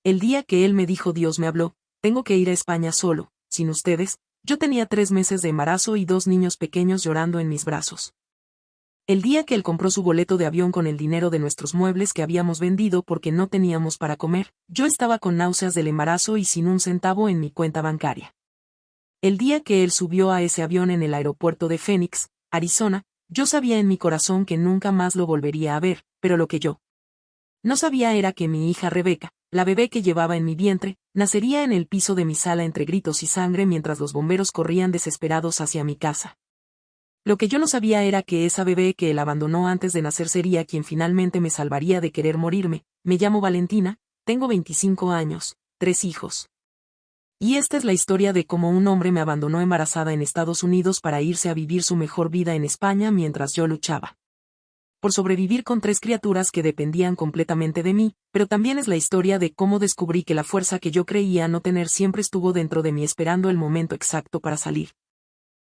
El día que él me dijo Dios me habló, tengo que ir a España solo, sin ustedes. Yo tenía 3 meses de embarazo y 2 niños pequeños llorando en mis brazos. El día que él compró su boleto de avión con el dinero de nuestros muebles que habíamos vendido porque no teníamos para comer, yo estaba con náuseas del embarazo y sin un centavo en mi cuenta bancaria. El día que él subió a ese avión en el aeropuerto de Phoenix, Arizona, yo sabía en mi corazón que nunca más lo volvería a ver, pero lo que yo no sabía era que mi hija Rebeca, la bebé que llevaba en mi vientre, nacería en el piso de mi sala entre gritos y sangre mientras los bomberos corrían desesperados hacia mi casa. Lo que yo no sabía era que esa bebé que él abandonó antes de nacer sería quien finalmente me salvaría de querer morirme. Me llamo Valentina, tengo 25 años, 3 hijos. Y esta es la historia de cómo un hombre me abandonó embarazada en Estados Unidos para irse a vivir su mejor vida en España mientras yo luchaba por sobrevivir con 3 criaturas que dependían completamente de mí, pero también es la historia de cómo descubrí que la fuerza que yo creía no tener siempre estuvo dentro de mí esperando el momento exacto para salir.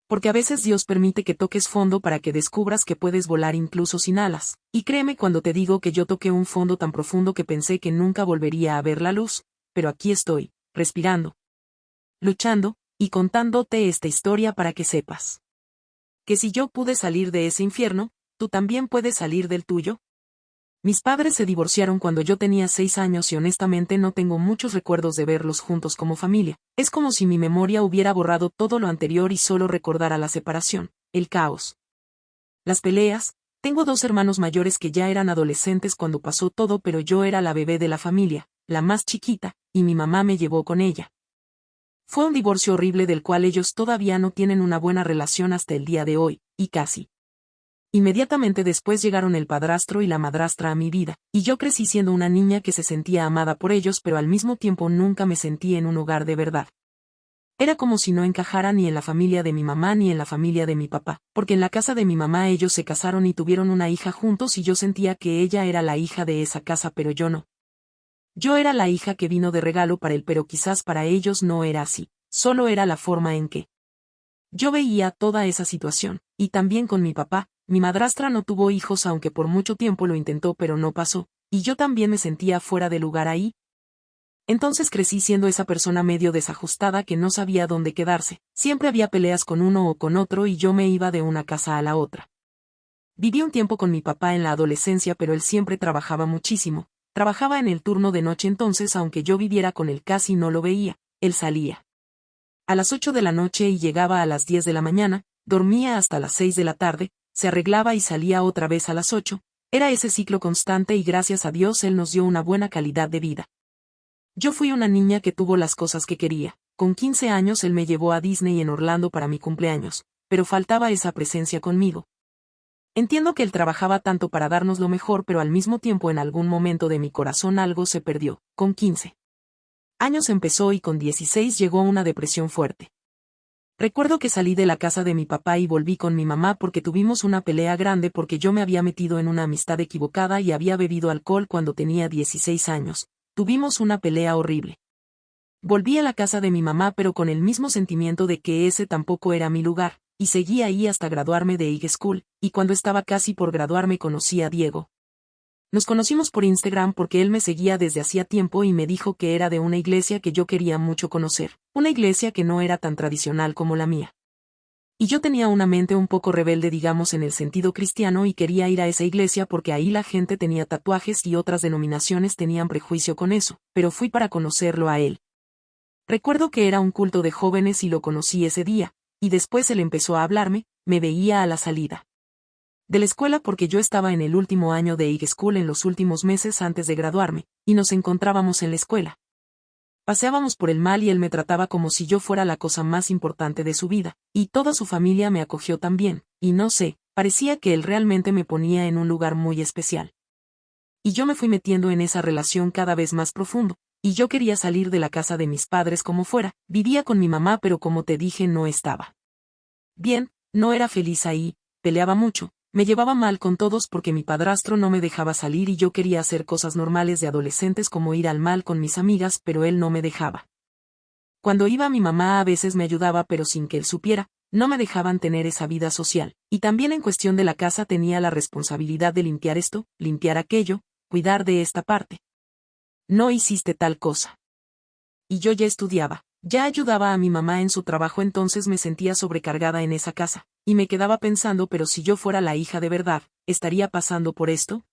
Porque a veces Dios permite que toques fondo para que descubras que puedes volar incluso sin alas, y créeme cuando te digo que yo toqué un fondo tan profundo que pensé que nunca volvería a ver la luz, pero aquí estoy, respirando, luchando, y contándote esta historia para que sepas que si yo pude salir de ese infierno, tú también puedes salir del tuyo. Mis padres se divorciaron cuando yo tenía 6 años y honestamente no tengo muchos recuerdos de verlos juntos como familia. Es como si mi memoria hubiera borrado todo lo anterior y solo recordara la separación, el caos, las peleas. Tengo 2 hermanos mayores que ya eran adolescentes cuando pasó todo, pero yo era la bebé de la familia, la más chiquita, y mi mamá me llevó con ella. Fue un divorcio horrible del cual ellos todavía no tienen una buena relación hasta el día de hoy, y casi inmediatamente después llegaron el padrastro y la madrastra a mi vida, y yo crecí siendo una niña que se sentía amada por ellos pero al mismo tiempo nunca me sentí en un hogar de verdad. Era como si no encajara ni en la familia de mi mamá ni en la familia de mi papá, porque en la casa de mi mamá ellos se casaron y tuvieron una hija juntos y yo sentía que ella era la hija de esa casa pero yo no. Yo era la hija que vino de regalo para él pero quizás para ellos no era así, solo era la forma en que yo veía toda esa situación, y también con mi papá. Mi madrastra no tuvo hijos aunque por mucho tiempo lo intentó pero no pasó, y yo también me sentía fuera de lugar ahí. Entonces crecí siendo esa persona medio desajustada que no sabía dónde quedarse, siempre había peleas con uno o con otro y yo me iba de una casa a la otra. Viví un tiempo con mi papá en la adolescencia pero él siempre trabajaba muchísimo, trabajaba en el turno de noche entonces aunque yo viviera con él casi no lo veía, él salía a las 8 de la noche y llegaba a las 10 de la mañana, dormía hasta las 6 de la tarde, se arreglaba y salía otra vez a las 8, era ese ciclo constante y gracias a Dios él nos dio una buena calidad de vida. Yo fui una niña que tuvo las cosas que quería, con 15 años él me llevó a Disney en Orlando para mi cumpleaños, pero faltaba esa presencia conmigo. Entiendo que él trabajaba tanto para darnos lo mejor pero al mismo tiempo en algún momento de mi corazón algo se perdió, con 15 años empezó y con 16 llegó una depresión fuerte. Recuerdo que salí de la casa de mi papá y volví con mi mamá porque tuvimos una pelea grande porque yo me había metido en una amistad equivocada y había bebido alcohol cuando tenía 16 años. Tuvimos una pelea horrible. Volví a la casa de mi mamá pero con el mismo sentimiento de que ese tampoco era mi lugar, y seguí ahí hasta graduarme de high school, y cuando estaba casi por graduarme conocí a Diego. Nos conocimos por Instagram porque él me seguía desde hacía tiempo y me dijo que era de una iglesia que yo quería mucho conocer, una iglesia que no era tan tradicional como la mía. Y yo tenía una mente un poco rebelde digamos en el sentido cristiano y quería ir a esa iglesia porque ahí la gente tenía tatuajes y otras denominaciones tenían prejuicio con eso, pero fui para conocerlo a él. Recuerdo que era un culto de jóvenes y lo conocí ese día, y después él empezó a hablarme, me veía a la salida de la escuela porque yo estaba en el último año de high school en los últimos meses antes de graduarme, y nos encontrábamos en la escuela. Paseábamos por el mall y él me trataba como si yo fuera la cosa más importante de su vida, y toda su familia me acogió también, y no sé, parecía que él realmente me ponía en un lugar muy especial. Y yo me fui metiendo en esa relación cada vez más profundo, y yo quería salir de la casa de mis padres como fuera, vivía con mi mamá pero como te dije no estaba bien, no era feliz ahí, peleaba mucho. Me llevaba mal con todos porque mi padrastro no me dejaba salir y yo quería hacer cosas normales de adolescentes como ir al mall con mis amigas, pero él no me dejaba. Cuando iba mi mamá a veces me ayudaba pero sin que él supiera, no me dejaban tener esa vida social, y también en cuestión de la casa tenía la responsabilidad de limpiar esto, limpiar aquello, cuidar de esta parte. no hiciste tal cosa. Y yo ya estudiaba, ya ayudaba a mi mamá en su trabajo, entonces me sentía sobrecargada en esa casa, y me quedaba pensando, pero si yo fuera la hija de verdad, ¿estaría pasando por esto?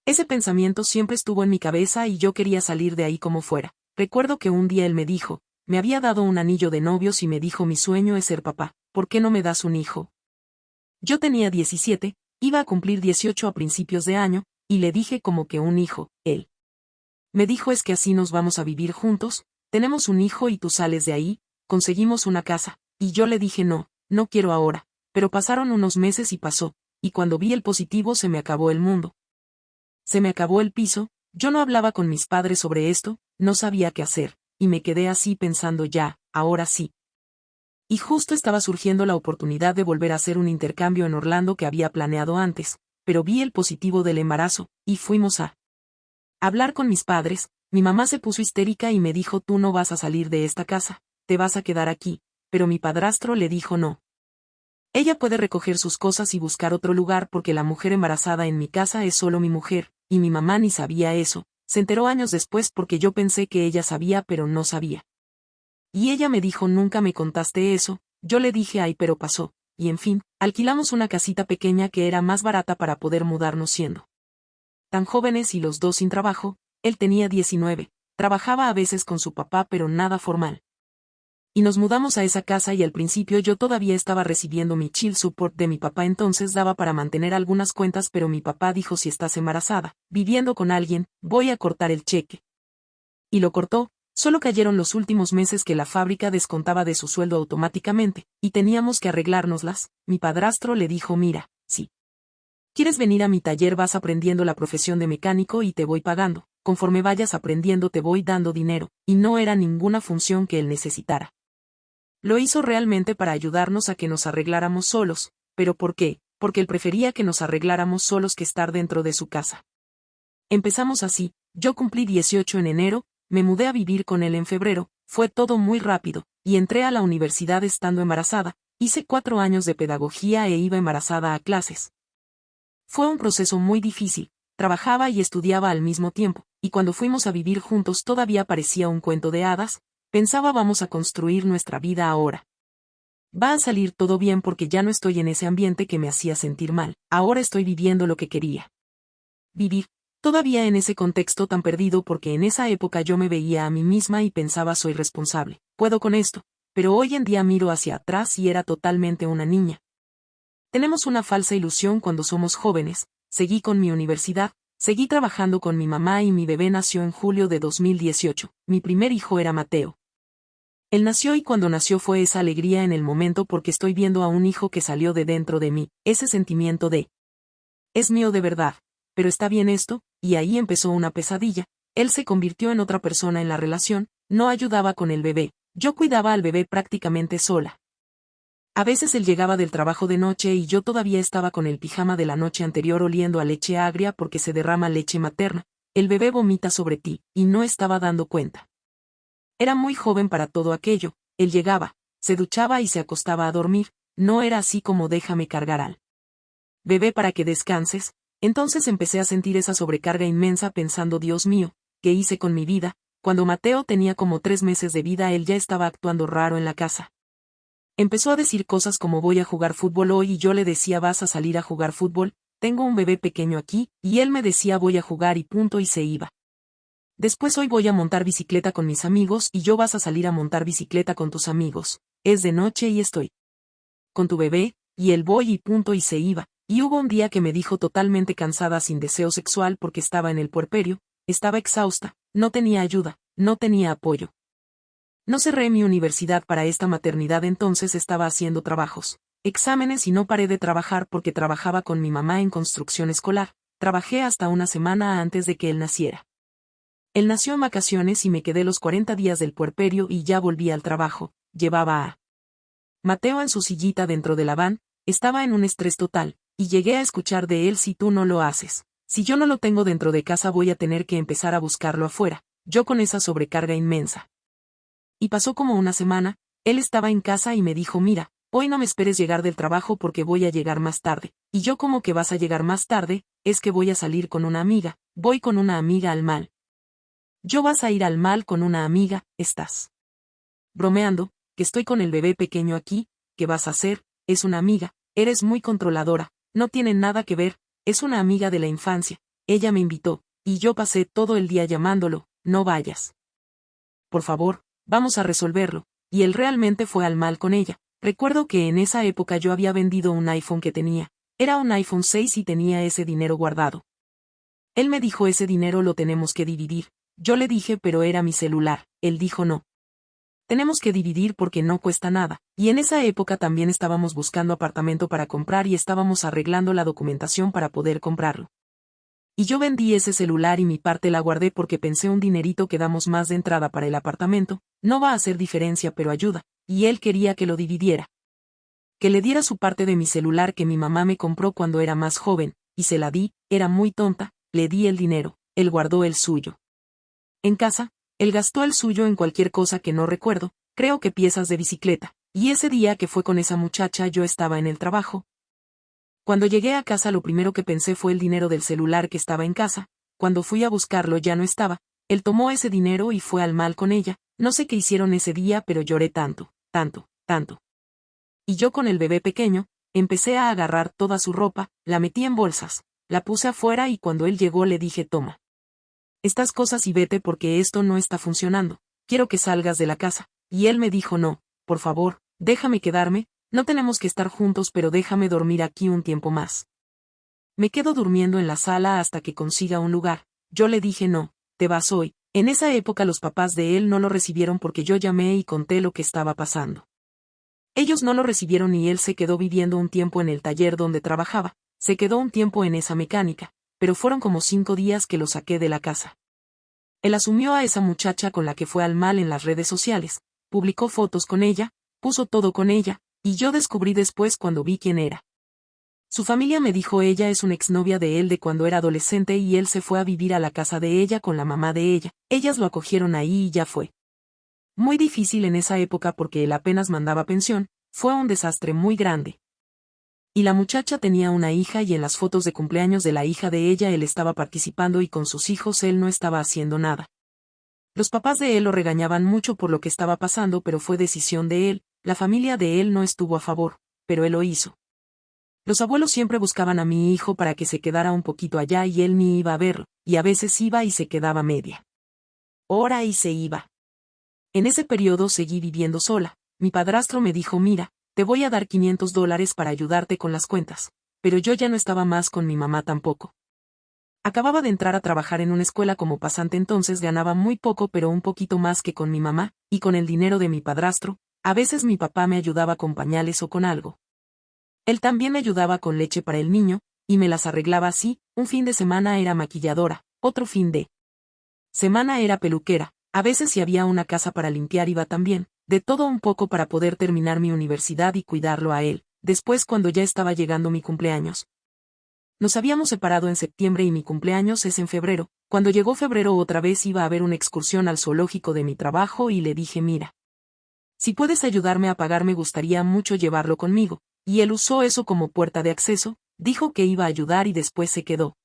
Ese pensamiento siempre estuvo en mi cabeza y yo quería salir de ahí como fuera. Recuerdo que un día él me dijo, me había dado un anillo de novios y me dijo mi sueño es ser papá, ¿por qué no me das un hijo? Yo tenía 17, iba a cumplir 18 a principios de año, y le dije como que un hijo, él. Me dijo es que así nos vamos a vivir juntos, tenemos un hijo y tú sales de ahí, conseguimos una casa, y yo le dije no, no quiero ahora, pero pasaron unos meses y pasó, y cuando vi el positivo se me acabó el mundo. Se me acabó el piso, yo no hablaba con mis padres sobre esto, no sabía qué hacer, y me quedé así pensando ya, ahora sí. Y justo estaba surgiendo la oportunidad de volver a hacer un intercambio en Orlando que había planeado antes, pero vi el positivo del embarazo, y fuimos a hablar con mis padres. Mi mamá se puso histérica y me dijo tú no vas a salir de esta casa, te vas a quedar aquí, pero mi padrastro le dijo no. Ella puede recoger sus cosas y buscar otro lugar porque la mujer embarazada en mi casa es solo mi mujer, y mi mamá ni sabía eso, se enteró años después porque yo pensé que ella sabía pero no sabía. Y ella me dijo nunca me contaste eso, yo le dije ay pero pasó, y en fin, alquilamos una casita pequeña que era más barata para poder mudarnos siendo tan jóvenes y los dos sin trabajo. Él tenía 19, trabajaba a veces con su papá pero nada formal. Y nos mudamos a esa casa y al principio yo todavía estaba recibiendo mi child support de mi papá, entonces daba para mantener algunas cuentas, pero mi papá dijo si estás embarazada, viviendo con alguien, voy a cortar el cheque. Y lo cortó, solo cayeron los últimos meses que la fábrica descontaba de su sueldo automáticamente, y teníamos que arreglárnoslas. Mi padrastro le dijo mira, sí. ¿Quieres venir a mi taller? Vas aprendiendo la profesión de mecánico y te voy pagando, conforme vayas aprendiendo te voy dando dinero, y no era ninguna función que él necesitara. Lo hizo realmente para ayudarnos a que nos arregláramos solos, pero ¿por qué? Porque él prefería que nos arregláramos solos que estar dentro de su casa. Empezamos así, yo cumplí 18 en enero, me mudé a vivir con él en febrero, fue todo muy rápido, y entré a la universidad estando embarazada, hice 4 años de pedagogía e iba embarazada a clases. Fue un proceso muy difícil, trabajaba y estudiaba al mismo tiempo, y cuando fuimos a vivir juntos todavía parecía un cuento de hadas, pensaba vamos a construir nuestra vida ahora. Va a salir todo bien porque ya no estoy en ese ambiente que me hacía sentir mal, ahora estoy viviendo lo que quería vivir, todavía en ese contexto tan perdido porque en esa época yo me veía a mí misma y pensaba soy responsable, puedo con esto, pero hoy en día miro hacia atrás y era totalmente una niña. Tenemos una falsa ilusión cuando somos jóvenes, seguí con mi universidad, seguí trabajando con mi mamá y mi bebé nació en julio de 2018, mi primer hijo era Mateo. Él nació y cuando nació fue esa alegría en el momento porque estoy viendo a un hijo que salió de dentro de mí, ese sentimiento de es mío de verdad, pero está bien esto, y ahí empezó una pesadilla, él se convirtió en otra persona en la relación, no ayudaba con el bebé, yo cuidaba al bebé prácticamente sola. A veces él llegaba del trabajo de noche y yo todavía estaba con el pijama de la noche anterior oliendo a leche agria porque se derrama leche materna, el bebé vomita sobre ti, y no estaba dando cuenta. Era muy joven para todo aquello, él llegaba, se duchaba y se acostaba a dormir, no era así como déjame cargar al bebé para que descanses. Entonces empecé a sentir esa sobrecarga inmensa pensando Dios mío, ¿qué hice con mi vida? Cuando Mateo tenía como 3 meses de vida él ya estaba actuando raro en la casa. Empezó a decir cosas como voy a jugar fútbol hoy y yo le decía vas a salir a jugar fútbol, tengo un bebé pequeño aquí, y él me decía voy a jugar y punto y se iba. Después hoy voy a montar bicicleta con mis amigos y yo vas a salir a montar bicicleta con tus amigos, es de noche y estoy con tu bebé, y él voy y punto y se iba, y hubo un día que me dijo totalmente cansada sin deseo sexual porque estaba en el puerperio, estaba exhausta, no tenía ayuda, no tenía apoyo. No cerré mi universidad para esta maternidad entonces estaba haciendo trabajos, exámenes y no paré de trabajar porque trabajaba con mi mamá en construcción escolar, trabajé hasta una semana antes de que él naciera. Él nació en vacaciones y me quedé los 40 días del puerperio y ya volví al trabajo, llevaba a Mateo en su sillita dentro de la van, estaba en un estrés total, y llegué a escuchar de él si tú no lo haces. Si yo no lo tengo dentro de casa voy a tener que empezar a buscarlo afuera, yo con esa sobrecarga inmensa. Y pasó como una semana, él estaba en casa y me dijo mira, hoy no me esperes llegar del trabajo porque voy a llegar más tarde, y yo como que vas a llegar más tarde, es que voy a salir con una amiga, voy con una amiga al mall. Yo vas a ir al mal con una amiga, estás bromeando, que estoy con el bebé pequeño aquí, ¿qué vas a hacer? Es una amiga, eres muy controladora, no tiene nada que ver, es una amiga de la infancia, ella me invitó, y yo pasé todo el día llamándolo, no vayas. Por favor, vamos a resolverlo, y él realmente fue al mal con ella. Recuerdo que en esa época yo había vendido un iPhone que tenía, era un iPhone 6 y tenía ese dinero guardado. Él me dijo ese dinero lo tenemos que dividir, yo le dije pero era mi celular, él dijo no. Tenemos que dividir porque no cuesta nada, y en esa época también estábamos buscando apartamento para comprar y estábamos arreglando la documentación para poder comprarlo. Y yo vendí ese celular y mi parte la guardé porque pensé un dinerito que damos más de entrada para el apartamento, no va a hacer diferencia pero ayuda, y él quería que lo dividiera. Que le diera su parte de mi celular que mi mamá me compró cuando era más joven, y se la di, era muy tonta, le di el dinero, él guardó el suyo. En casa, él gastó el suyo en cualquier cosa que no recuerdo, creo que piezas de bicicleta, y ese día que fue con esa muchacha yo estaba en el trabajo. Cuando llegué a casa lo primero que pensé fue el dinero del celular que estaba en casa, cuando fui a buscarlo ya no estaba, él tomó ese dinero y fue al mal con ella, no sé qué hicieron ese día pero lloré tanto, tanto, tanto. Y yo con el bebé pequeño, empecé a agarrar toda su ropa, la metí en bolsas, la puse afuera y cuando él llegó le dije toma estas cosas y vete porque esto no está funcionando, quiero que salgas de la casa, y él me dijo no, por favor, déjame quedarme, no tenemos que estar juntos pero déjame dormir aquí un tiempo más. Me quedo durmiendo en la sala hasta que consiga un lugar, yo le dije no, te vas hoy, en esa época los papás de él no lo recibieron porque yo llamé y conté lo que estaba pasando. Ellos no lo recibieron y él se quedó viviendo un tiempo en el taller donde trabajaba, se quedó un tiempo en esa mecánica, pero fueron como 5 días que lo saqué de la casa. Él asumió a esa muchacha con la que fue al mal en las redes sociales, publicó fotos con ella, puso todo con ella, y yo descubrí después cuando vi quién era. Su familia me dijo ella es una exnovia de él de cuando era adolescente y él se fue a vivir a la casa de ella con la mamá de ella, ellas lo acogieron ahí y ya fue. Muy difícil en esa época porque él apenas mandaba pensión, fue un desastre muy grande. Y la muchacha tenía una hija y en las fotos de cumpleaños de la hija de ella él estaba participando y con sus hijos él no estaba haciendo nada. Los papás de él lo regañaban mucho por lo que estaba pasando pero fue decisión de él, la familia de él no estuvo a favor, pero él lo hizo. Los abuelos siempre buscaban a mi hijo para que se quedara un poquito allá y él ni iba a verlo, y a veces iba y se quedaba media hora y se iba. En ese periodo seguí viviendo sola, mi padrastro me dijo mira, te voy a dar $500 para ayudarte con las cuentas, pero yo ya no estaba más con mi mamá tampoco. Acababa de entrar a trabajar en una escuela como pasante entonces ganaba muy poco pero un poquito más que con mi mamá, y con el dinero de mi padrastro, a veces mi papá me ayudaba con pañales o con algo. Él también me ayudaba con leche para el niño, y me las arreglaba así, un fin de semana era maquilladora, otro fin de semana era peluquera, a veces si había una casa para limpiar iba también, de todo un poco para poder terminar mi universidad y cuidarlo a él, después cuando ya estaba llegando mi cumpleaños. Nos habíamos separado en septiembre y mi cumpleaños es en febrero, cuando llegó febrero otra vez iba a haber una excursión al zoológico de mi trabajo y le dije mira. Si puedes ayudarme a pagar me gustaría mucho llevarlo conmigo, y él usó eso como puerta de acceso, dijo que iba a ayudar y después se quedó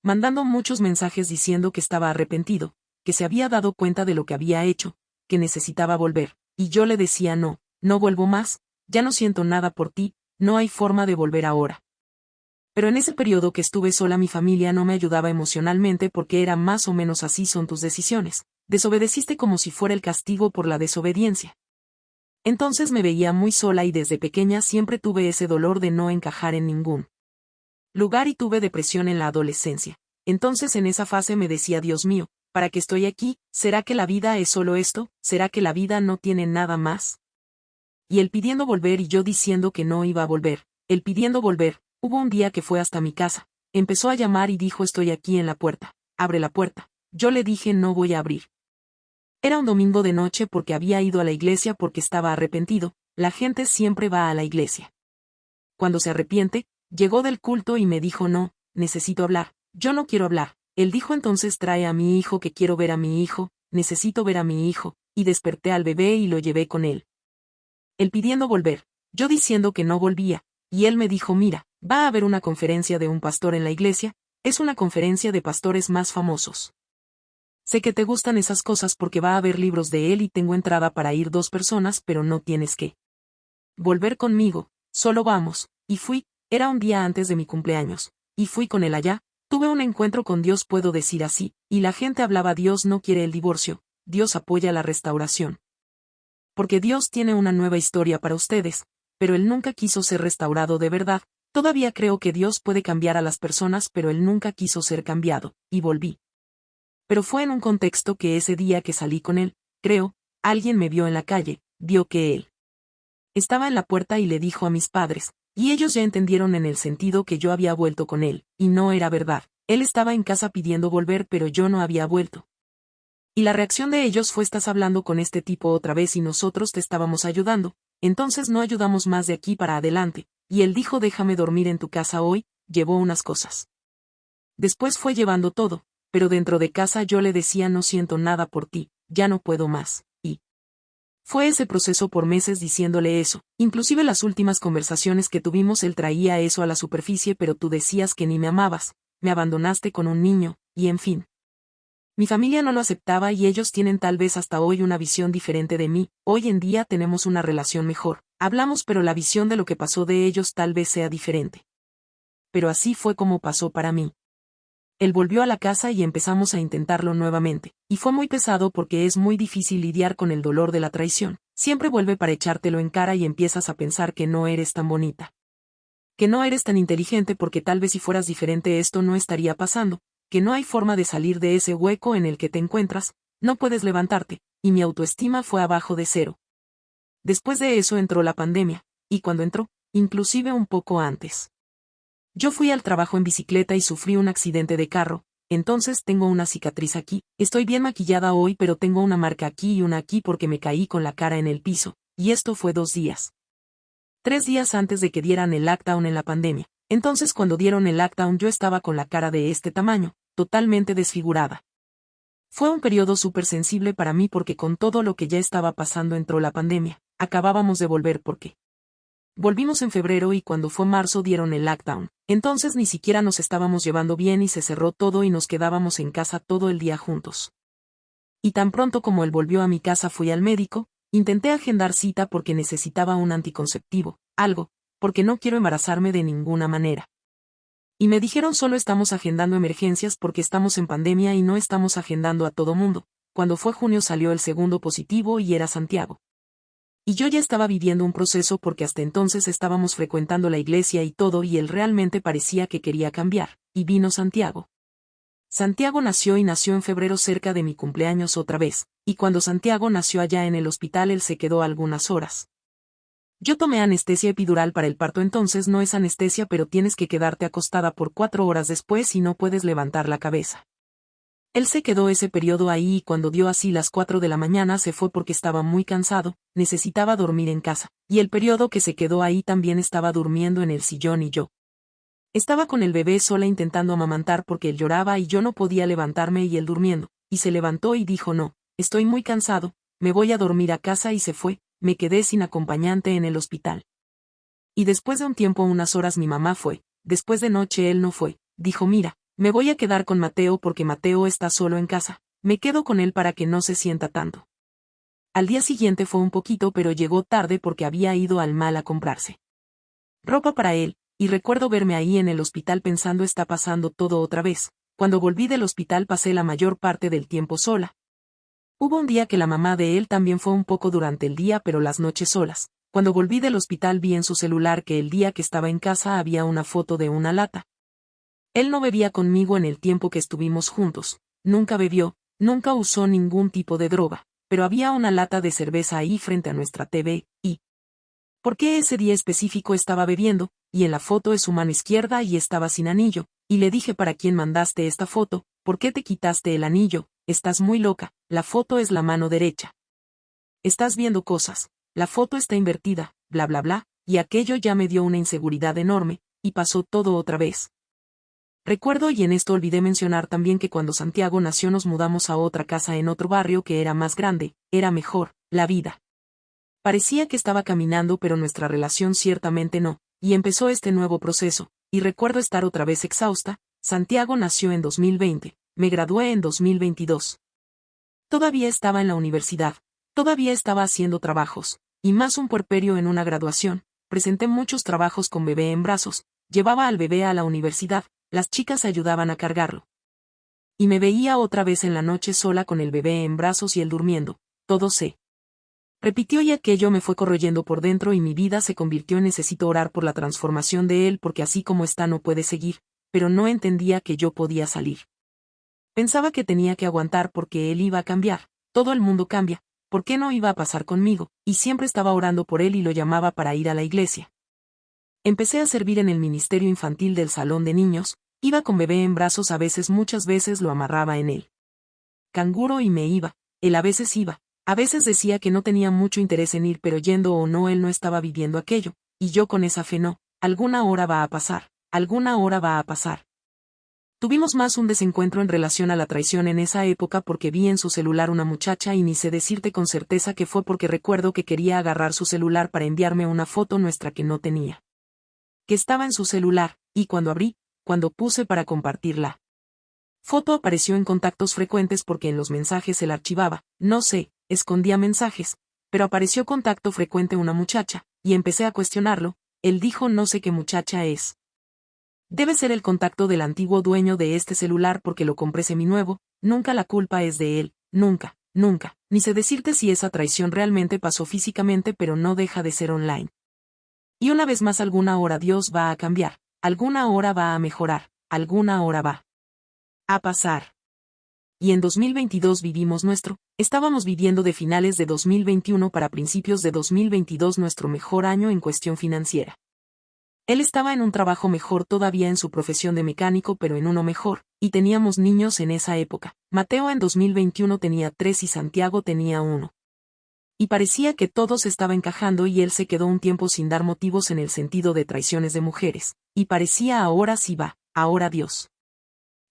mandando muchos mensajes diciendo que estaba arrepentido, que se había dado cuenta de lo que había hecho, que necesitaba volver, y yo le decía no, no vuelvo más, ya no siento nada por ti, no hay forma de volver ahora. Pero en ese periodo que estuve sola mi familia no me ayudaba emocionalmente porque era más o menos así son tus decisiones, desobedeciste como si fuera el castigo por la desobediencia. Entonces me veía muy sola y desde pequeña siempre tuve ese dolor de no encajar en ningún lugar y tuve depresión en la adolescencia. Entonces en esa fase me decía Dios mío, ¿para qué estoy aquí? ¿Será que la vida es solo esto? ¿Será que la vida no tiene nada más? Y él pidiendo volver y yo diciendo que no iba a volver, él pidiendo volver, hubo un día que fue hasta mi casa, empezó a llamar y dijo estoy aquí en la puerta, abre la puerta, yo le dije no voy a abrir. Era un domingo de noche porque había ido a la iglesia porque estaba arrepentido, la gente siempre va a la iglesia. Cuando se arrepiente, llegó del culto y me dijo no, necesito hablar, yo no quiero hablar, él dijo entonces trae a mi hijo que quiero ver a mi hijo, necesito ver a mi hijo, y desperté al bebé y lo llevé con él. Él pidiendo volver, yo diciendo que no volvía, y él me dijo mira, va a haber una conferencia de un pastor en la iglesia, es una conferencia de pastores más famosos. Sé que te gustan esas cosas porque va a haber libros de él y tengo entrada para ir 2 personas, pero no tienes que volver conmigo, solo vamos, y fui, era un día antes de mi cumpleaños, y fui con él allá, tuve un encuentro con Dios, puedo decir así, y la gente hablaba: Dios no quiere el divorcio, Dios apoya la restauración. Porque Dios tiene una nueva historia para ustedes, pero Él nunca quiso ser restaurado de verdad, todavía creo que Dios puede cambiar a las personas, pero Él nunca quiso ser cambiado, y volví. Pero fue en un contexto que ese día que salí con él, creo, alguien me vio en la calle, vio que él estaba en la puerta y le dijo a mis padres, y ellos ya entendieron en el sentido que yo había vuelto con él, y no era verdad, él estaba en casa pidiendo volver pero yo no había vuelto. Y la reacción de ellos fue: estás hablando con este tipo otra vez y nosotros te estábamos ayudando, entonces no ayudamos más de aquí para adelante, y él dijo: déjame dormir en tu casa hoy, llevó unas cosas. Después fue llevando todo, pero dentro de casa yo le decía: no siento nada por ti, ya no puedo más, y fue ese proceso por meses diciéndole eso, inclusive las últimas conversaciones que tuvimos él traía eso a la superficie, pero tú decías que ni me amabas, me abandonaste con un niño, y en fin. Mi familia no lo aceptaba y ellos tienen tal vez hasta hoy una visión diferente de mí, hoy en día tenemos una relación mejor, hablamos pero la visión de lo que pasó de ellos tal vez sea diferente. Pero así fue como pasó para mí. Él volvió a la casa y empezamos a intentarlo nuevamente, y fue muy pesado porque es muy difícil lidiar con el dolor de la traición, siempre vuelve para echártelo en cara y empiezas a pensar que no eres tan bonita. Que no eres tan inteligente porque tal vez si fueras diferente esto no estaría pasando, que no hay forma de salir de ese hueco en el que te encuentras, no puedes levantarte, y mi autoestima fue abajo de cero. Después de eso entró la pandemia, y cuando entró, inclusive un poco antes. Yo fui al trabajo en bicicleta y sufrí un accidente de carro, entonces tengo una cicatriz aquí, estoy bien maquillada hoy pero tengo una marca aquí y una aquí porque me caí con la cara en el piso, y esto fue 2 días. 3 días antes de que dieran el lockdown en la pandemia, entonces cuando dieron el lockdown yo estaba con la cara de este tamaño, totalmente desfigurada. Fue un periodo súper sensible para mí porque con todo lo que ya estaba pasando entró la pandemia, acabábamos de volver porque volvimos en febrero y cuando fue marzo dieron el lockdown, entonces ni siquiera nos estábamos llevando bien y se cerró todo y nos quedábamos en casa todo el día juntos. Y tan pronto como él volvió a mi casa fui al médico, intenté agendar cita porque necesitaba un anticonceptivo, algo, porque no quiero embarazarme de ninguna manera. Y me dijeron: solo estamos agendando emergencias porque estamos en pandemia y no estamos agendando a todo mundo. Cuando fue junio salió el segundo positivo y era Santiago. Y yo ya estaba viviendo un proceso porque hasta entonces estábamos frecuentando la iglesia y todo y él realmente parecía que quería cambiar, y vino Santiago. Santiago nació y nació en febrero cerca de mi cumpleaños otra vez, y cuando Santiago nació allá en el hospital él se quedó algunas horas. Yo tomé anestesia epidural para el parto, entonces no es anestesia pero tienes que quedarte acostada por 4 horas después y no puedes levantar la cabeza. Él se quedó ese periodo ahí y cuando dio así las 4 de la mañana se fue porque estaba muy cansado, necesitaba dormir en casa, y el periodo que se quedó ahí también estaba durmiendo en el sillón y yo estaba con el bebé sola intentando amamantar porque él lloraba y yo no podía levantarme y él durmiendo, y se levantó y dijo: no, estoy muy cansado, me voy a dormir a casa y se fue, me quedé sin acompañante en el hospital. Y después de un tiempo, unas horas mi mamá fue, después de noche él no fue, dijo: mira, me voy a quedar con Mateo porque Mateo está solo en casa, me quedo con él para que no se sienta tanto. Al día siguiente fue un poquito pero llegó tarde porque había ido al mall a comprarse ropa para él, y recuerdo verme ahí en el hospital pensando: está pasando todo otra vez. Cuando volví del hospital pasé la mayor parte del tiempo sola. Hubo un día que la mamá de él también fue un poco durante el día pero las noches solas. Cuando volví del hospital vi en su celular que el día que estaba en casa había una foto de una lata. Él no bebía conmigo en el tiempo que estuvimos juntos, nunca bebió, nunca usó ningún tipo de droga, pero había una lata de cerveza ahí frente a nuestra TV, y ¿por qué ese día específico estaba bebiendo? Y en la foto es su mano izquierda y estaba sin anillo, y le dije: ¿para quién mandaste esta foto? ¿Por qué te quitaste el anillo? Estás muy loca, la foto es la mano derecha. Estás viendo cosas, la foto está invertida, bla bla bla, y aquello ya me dio una inseguridad enorme, y pasó todo otra vez. Recuerdo, y en esto olvidé mencionar también, que cuando Santiago nació nos mudamos a otra casa en otro barrio que era más grande, era mejor, la vida parecía que estaba caminando pero nuestra relación ciertamente no, y empezó este nuevo proceso, y recuerdo estar otra vez exhausta. Santiago nació en 2020, me gradué en 2022. Todavía estaba en la universidad, todavía estaba haciendo trabajos, y más un puerperio en una graduación, presenté muchos trabajos con bebé en brazos, llevaba al bebé a la universidad, las chicas ayudaban a cargarlo. Y me veía otra vez en la noche sola con el bebé en brazos y él durmiendo, todo se repitió y aquello me fue corroyendo por dentro y mi vida se convirtió en necesito orar por la transformación de él porque así como está no puede seguir, pero no entendía que yo podía salir. Pensaba que tenía que aguantar porque él iba a cambiar, todo el mundo cambia, ¿por qué no iba a pasar conmigo? Y siempre estaba orando por él y lo llamaba para ir a la iglesia. Empecé a servir en el ministerio infantil del salón de niños, iba con bebé en brazos muchas veces lo amarraba en él canguro y me iba, él a veces iba. A veces decía que no tenía mucho interés en ir, pero yendo o no él no estaba viviendo aquello, y yo con esa fe no, alguna hora va a pasar, alguna hora va a pasar. Tuvimos más un desencuentro en relación a la traición en esa época porque vi en su celular una muchacha y ni sé decirte con certeza que fue porque recuerdo que quería agarrar su celular para enviarme una foto nuestra que no tenía. Que estaba en su celular, y cuando puse para compartirla. Foto apareció en contactos frecuentes porque en los mensajes él archivaba, no sé, escondía mensajes, pero apareció contacto frecuente una muchacha, y empecé a cuestionarlo, él dijo no sé qué muchacha es. Debe ser el contacto del antiguo dueño de este celular porque lo compré seminuevo, nunca la culpa es de él, nunca, ni sé decirte si esa traición realmente pasó físicamente pero no deja de ser online. Y una vez más alguna hora Dios va a cambiar, alguna hora va a mejorar, alguna hora va a pasar. Y en 2022 estábamos viviendo de finales de 2021 para principios de 2022 nuestro mejor año en cuestión financiera. Él estaba en un trabajo mejor todavía en su profesión de mecánico pero en uno mejor, y teníamos niños en esa época. Mateo en 2021 tenía 3 y Santiago tenía 1. Y parecía que todo se estaba encajando y él se quedó un tiempo sin dar motivos en el sentido de traiciones de mujeres, y parecía ahora sí va, ahora Dios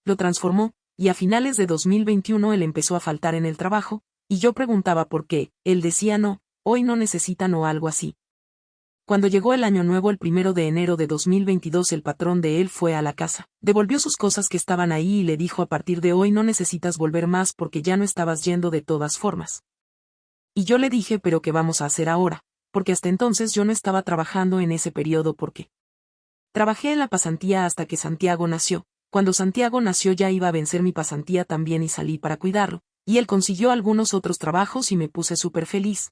lo transformó, y a finales de 2021 él empezó a faltar en el trabajo, y yo preguntaba por qué, él decía no, hoy no necesitan o algo así. Cuando llegó el año nuevo el 1 de enero de 2022 el patrón de él fue a la casa, devolvió sus cosas que estaban ahí y le dijo a partir de hoy no necesitas volver más porque ya no estabas yendo de todas formas. Y yo le dije pero ¿qué vamos a hacer ahora? Porque hasta entonces yo no estaba trabajando en ese periodo porque trabajé en la pasantía hasta que Santiago nació. Cuando Santiago nació ya iba a vencer mi pasantía también y salí para cuidarlo, y él consiguió algunos otros trabajos y me puse súper feliz.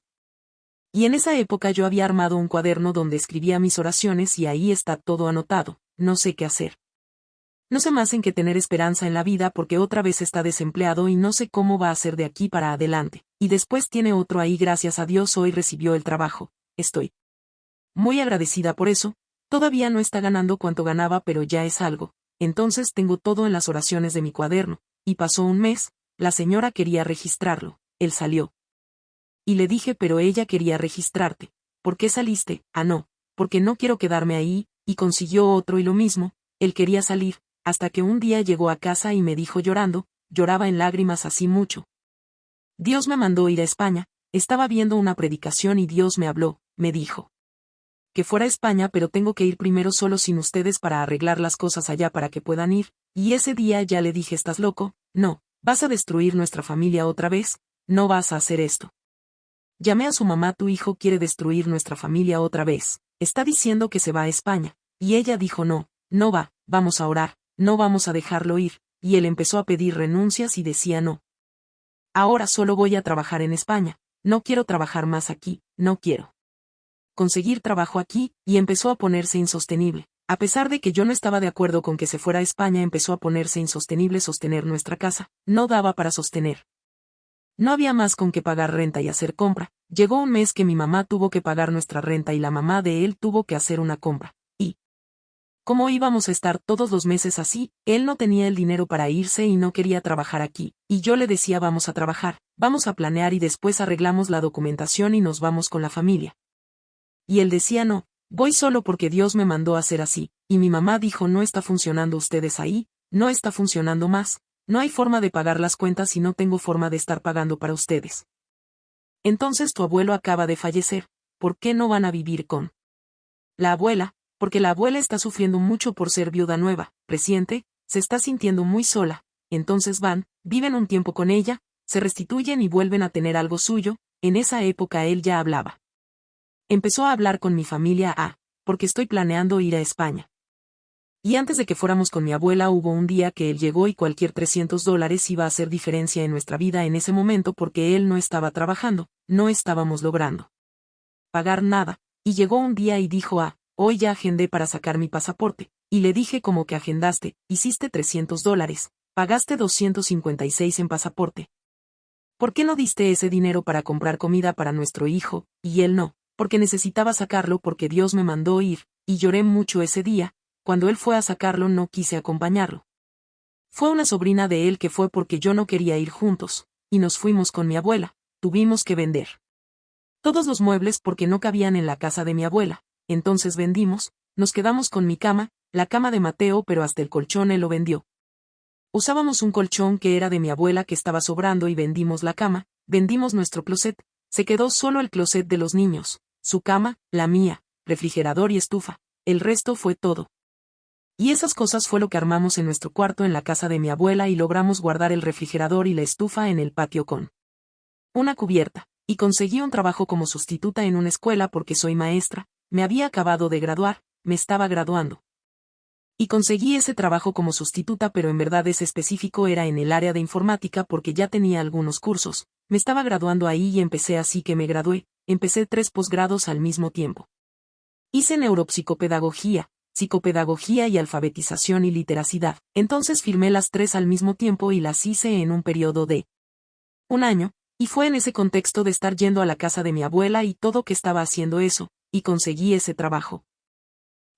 Y en esa época yo había armado un cuaderno donde escribía mis oraciones y ahí está todo anotado, no sé qué hacer. No sé más en qué tener esperanza en la vida porque otra vez está desempleado y no sé cómo va a ser de aquí para adelante, y después tiene otro ahí gracias a Dios hoy recibió el trabajo, estoy muy agradecida por eso, todavía no está ganando cuanto ganaba pero ya es algo. Entonces tengo todo en las oraciones de mi cuaderno, y pasó un mes, la señora quería registrarlo, él salió. Y le dije pero ella quería registrarte, ¿por qué saliste? Ah no, porque no quiero quedarme ahí, y consiguió otro y lo mismo, él quería salir, hasta que un día llegó a casa y me dijo llorando, lloraba en lágrimas así mucho. Dios me mandó ir a España, estaba viendo una predicación y Dios me habló, me dijo que fuera a España pero tengo que ir primero solo sin ustedes para arreglar las cosas allá para que puedan ir, y ese día ya le dije ¿estás loco? No, vas a destruir nuestra familia otra vez, no vas a hacer esto. Llamé a su mamá tu hijo quiere destruir nuestra familia otra vez, está diciendo que se va a España, y ella dijo no, no va, vamos a orar, no vamos a dejarlo ir, y él empezó a pedir renuncias y decía no. Ahora solo voy a trabajar en España, no quiero trabajar más aquí, no quiero conseguir trabajo aquí, y empezó a ponerse insostenible. A pesar de que yo no estaba de acuerdo con que se fuera a España, empezó a ponerse insostenible sostener nuestra casa, no daba para sostener. No había más con que pagar renta y hacer compra, llegó un mes que mi mamá tuvo que pagar nuestra renta y la mamá de él tuvo que hacer una compra, y ¿cómo íbamos a estar todos los meses así? Él no tenía el dinero para irse y no quería trabajar aquí, y yo le decía vamos a trabajar, vamos a planear y después arreglamos la documentación y nos vamos con la familia. Y él decía no, voy solo porque Dios me mandó a hacer así, y mi mamá dijo no está funcionando ustedes ahí, no está funcionando más, no hay forma de pagar las cuentas y no tengo forma de estar pagando para ustedes. Entonces tu abuelo acaba de fallecer, ¿por qué no van a vivir con la abuela? Porque la abuela está sufriendo mucho por ser viuda nueva, reciente, se está sintiendo muy sola, entonces viven un tiempo con ella, se restituyen y vuelven a tener algo suyo. En esa época él ya hablaba. Empezó a hablar con mi familia porque estoy planeando ir a España. Y antes de que fuéramos con mi abuela hubo un día que él llegó y cualquier $300 iba a hacer diferencia en nuestra vida en ese momento porque él no estaba trabajando, no estábamos logrando pagar nada, y llegó un día y dijo hoy ya agendé para sacar mi pasaporte, y le dije como que agendaste, hiciste $300, pagaste 256 en pasaporte. ¿Por qué no diste ese dinero para comprar comida para nuestro hijo? Y él no, porque necesitaba sacarlo porque Dios me mandó ir, y lloré mucho ese día. Cuando él fue a sacarlo no quise acompañarlo. Fue una sobrina de él que fue porque yo no quería ir juntos, y nos fuimos con mi abuela, tuvimos que vender todos los muebles porque no cabían en la casa de mi abuela, entonces vendimos, nos quedamos con mi cama, la cama de Mateo pero hasta el colchón él lo vendió. Usábamos un colchón que era de mi abuela que estaba sobrando y vendimos la cama, vendimos nuestro closet, se quedó solo el closet de los niños, su cama, la mía, refrigerador y estufa, el resto fue todo. Y esas cosas fue lo que armamos en nuestro cuarto en la casa de mi abuela y logramos guardar el refrigerador y la estufa en el patio con una cubierta, y conseguí un trabajo como sustituta en una escuela porque soy maestra, me había acabado de graduar, me estaba graduando. Y conseguí ese trabajo como sustituta pero en verdad ese específico era en el área de informática porque ya tenía algunos cursos, me estaba graduando ahí y empecé así que me gradué, empecé 3 posgrados al mismo tiempo. Hice neuropsicopedagogía, psicopedagogía y alfabetización y literacidad, entonces firmé las 3 al mismo tiempo y las hice en un periodo de un año, y fue en ese contexto de estar yendo a la casa de mi abuela y todo que estaba haciendo eso, y conseguí ese trabajo.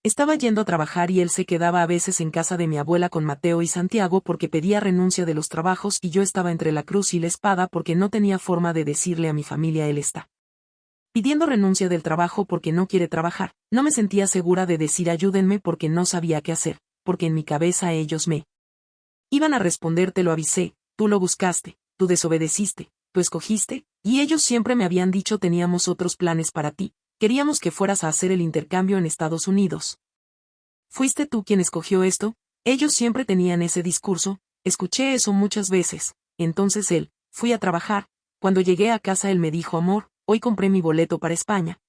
Estaba yendo a trabajar y él se quedaba a veces en casa de mi abuela con Mateo y Santiago porque pedía renuncia de los trabajos y yo estaba entre la cruz y la espada porque no tenía forma de decirle a mi familia él está pidiendo renuncia del trabajo porque no quiere trabajar. No me sentía segura de decir ayúdenme porque no sabía qué hacer, porque en mi cabeza ellos me iban a responder te lo avisé, tú lo buscaste, tú desobedeciste, tú escogiste, y ellos siempre me habían dicho teníamos otros planes para ti, queríamos que fueras a hacer el intercambio en Estados Unidos. Fuiste tú quien escogió esto, ellos siempre tenían ese discurso, escuché eso muchas veces, entonces fui a trabajar, cuando llegué a casa él me dijo amor, hoy compré mi boleto para España.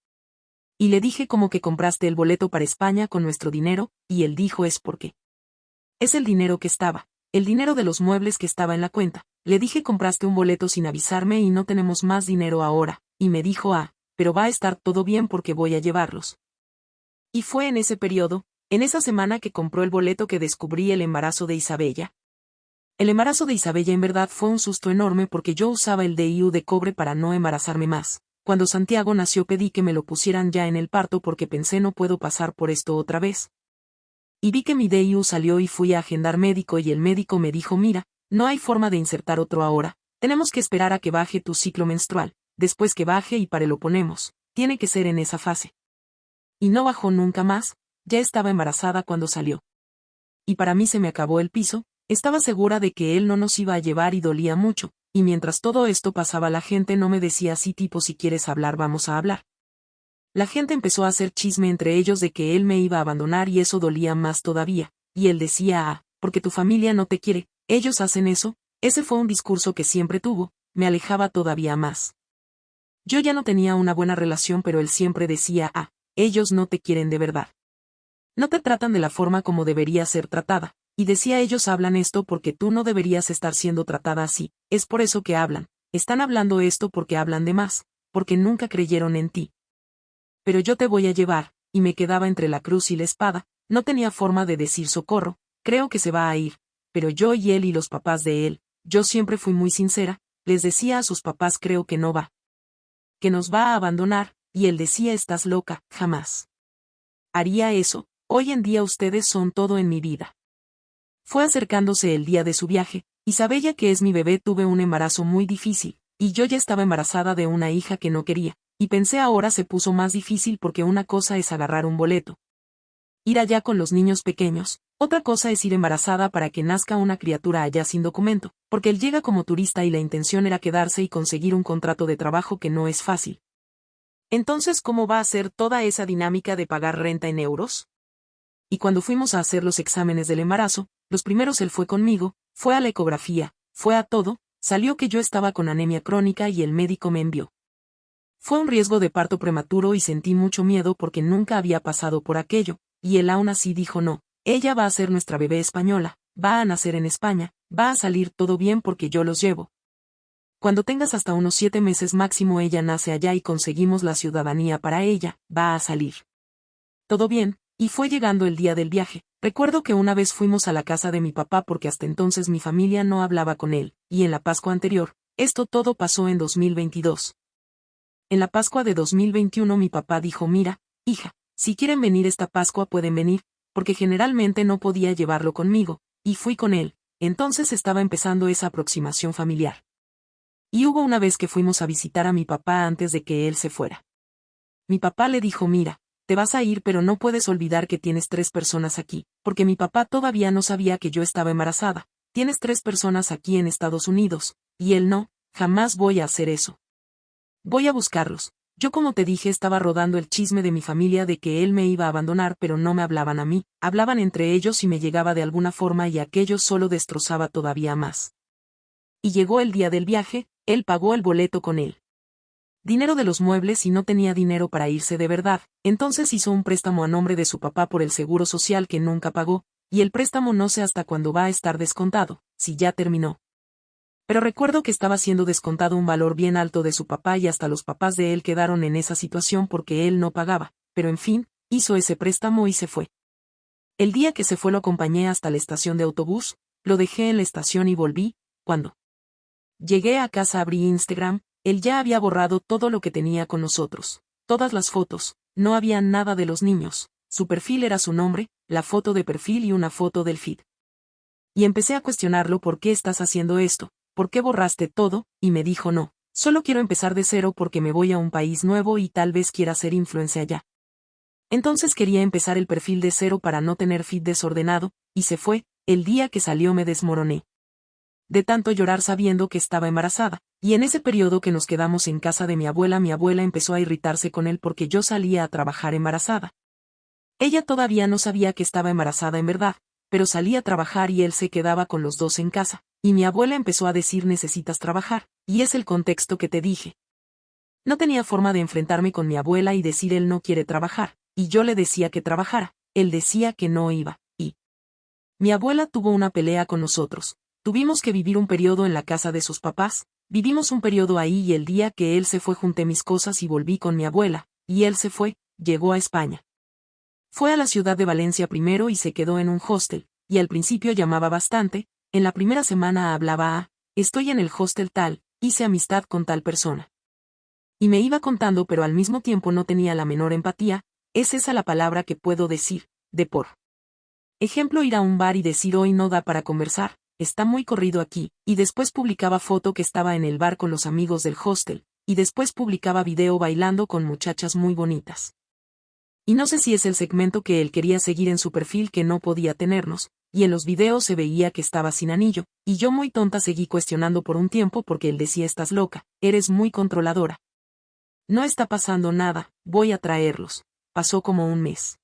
Y le dije como que compraste el boleto para España con nuestro dinero, y él dijo es porque es el dinero que estaba, el dinero de los muebles que estaba en la cuenta. Le dije compraste un boleto sin avisarme y no tenemos más dinero ahora, y me dijo pero va a estar todo bien porque voy a llevarlos. Y fue en ese periodo, en esa semana que compró el boleto que descubrí el embarazo de Isabella. El embarazo de Isabella en verdad fue un susto enorme porque yo usaba el DIU de cobre para no embarazarme más. Cuando Santiago nació pedí que me lo pusieran ya en el parto porque pensé no puedo pasar por esto otra vez. Y vi que mi DIU salió y fui a agendar médico y el médico me dijo mira, no hay forma de insertar otro ahora, tenemos que esperar a que baje tu ciclo menstrual, después que baje y lo ponemos, tiene que ser en esa fase. Y no bajó nunca más, ya estaba embarazada cuando salió. Y para mí se me acabó el piso, estaba segura de que él no nos iba a llevar y dolía mucho, y mientras todo esto pasaba la gente no me decía así tipo si quieres hablar vamos a hablar. La gente empezó a hacer chisme entre ellos de que él me iba a abandonar y eso dolía más todavía, y él decía porque tu familia no te quiere, ellos hacen eso, ese fue un discurso que siempre tuvo, me alejaba todavía más. Yo ya no tenía una buena relación pero él siempre decía ellos no te quieren de verdad. No te tratan de la forma como debería ser tratada, y decía ellos hablan esto porque tú no deberías estar siendo tratada así, es por eso que hablan, están hablando esto porque hablan de más, porque nunca creyeron en ti. Pero yo te voy a llevar, y me quedaba entre la cruz y la espada, no tenía forma de decir socorro, creo que se va a ir, pero yo y él y los papás de él, yo siempre fui muy sincera, les decía a sus papás creo que no va. Que nos va a abandonar, y él decía estás loca, jamás haría eso, hoy en día ustedes son todo en mi vida. Fue acercándose el día de su viaje, Isabella que es mi bebé tuve un embarazo muy difícil, y yo ya estaba embarazada de una hija que no quería, y pensé ahora se puso más difícil porque una cosa es agarrar un boleto, ir allá con los niños pequeños, otra cosa es ir embarazada para que nazca una criatura allá sin documento, porque él llega como turista y la intención era quedarse y conseguir un contrato de trabajo que no es fácil. Entonces, ¿cómo va a ser toda esa dinámica de pagar renta en euros? Y cuando fuimos a hacer los exámenes del embarazo, los primeros él fue conmigo, fue a la ecografía, fue a todo, salió que yo estaba con anemia crónica y el médico me envió. Fue un riesgo de parto prematuro y sentí mucho miedo porque nunca había pasado por aquello, y él aún así dijo no, ella va a ser nuestra bebé española, va a nacer en España, va a salir todo bien porque yo los llevo. Cuando tengas hasta unos 7 meses máximo ella nace allá y conseguimos la ciudadanía para ella, va a salir. Todo bien, y fue llegando el día del viaje. Recuerdo que una vez fuimos a la casa de mi papá porque hasta entonces mi familia no hablaba con él, y en la Pascua anterior, esto todo pasó en 2022. En la Pascua de 2021 mi papá dijo mira, hija, si quieren venir esta Pascua pueden venir, porque generalmente no podía llevarlo conmigo, y fui con él, entonces estaba empezando esa aproximación familiar. Y hubo una vez que fuimos a visitar a mi papá antes de que él se fuera. Mi papá le dijo mira, te vas a ir pero no puedes olvidar que tienes 3 personas aquí, porque mi papá todavía no sabía que yo estaba embarazada, tienes 3 personas aquí en Estados Unidos, y él no, jamás voy a hacer eso. Voy a buscarlos. Yo como te dije estaba rodando el chisme de mi familia de que él me iba a abandonar pero no me hablaban a mí, hablaban entre ellos y me llegaba de alguna forma y aquello solo destrozaba todavía más. Y llegó el día del viaje, él pagó el boleto con él. Dinero de los muebles y no tenía dinero para irse de verdad, entonces hizo un préstamo a nombre de su papá por el seguro social que nunca pagó, y el préstamo no sé hasta cuándo va a estar descontado, si ya terminó. Pero recuerdo que estaba siendo descontado un valor bien alto de su papá y hasta los papás de él quedaron en esa situación porque él no pagaba, pero en fin, hizo ese préstamo y se fue. El día que se fue lo acompañé hasta la estación de autobús, lo dejé en la estación y volví, cuando llegué a casa abrí Instagram, él ya había borrado todo lo que tenía con nosotros, todas las fotos, no había nada de los niños, su perfil era su nombre, la foto de perfil y una foto del feed. Y empecé a cuestionarlo por qué estás haciendo esto. ¿Por qué borraste todo? Y me dijo no, solo quiero empezar de cero porque me voy a un país nuevo y tal vez quiera hacer influencia allá. Entonces quería empezar el perfil de cero para no tener feed desordenado, y se fue, el día que salió me desmoroné. De tanto llorar sabiendo que estaba embarazada, y en ese periodo que nos quedamos en casa de mi abuela empezó a irritarse con él porque yo salía a trabajar embarazada. Ella todavía no sabía que estaba embarazada en verdad, pero salía a trabajar y él se quedaba con los dos en casa. Y mi abuela empezó a decir necesitas trabajar, y es el contexto que te dije. No tenía forma de enfrentarme con mi abuela y decir él no quiere trabajar, y yo le decía que trabajara, él decía que no iba, y mi abuela tuvo una pelea con nosotros. Tuvimos que vivir un periodo en la casa de sus papás, vivimos un periodo ahí y el día que él se fue junté mis cosas y volví con mi abuela, y él se fue, llegó a España. Fue a la ciudad de Valencia primero y se quedó en un hostel, y al principio llamaba bastante. En la primera semana hablaba estoy en el hostel tal, hice amistad con tal persona. Y me iba contando pero al mismo tiempo no tenía la menor empatía, es esa la palabra que puedo decir, de por ejemplo ir a un bar y decir hoy no da para conversar, está muy corrido aquí, y después publicaba foto que estaba en el bar con los amigos del hostel, y después publicaba video bailando con muchachas muy bonitas. Y no sé si es el segmento que él quería seguir en su perfil que no podía tenernos, y en los videos se veía que estaba sin anillo, y yo muy tonta seguí cuestionando por un tiempo porque él decía estás loca, eres muy controladora. No está pasando nada, voy a traerlos. Pasó como un mes.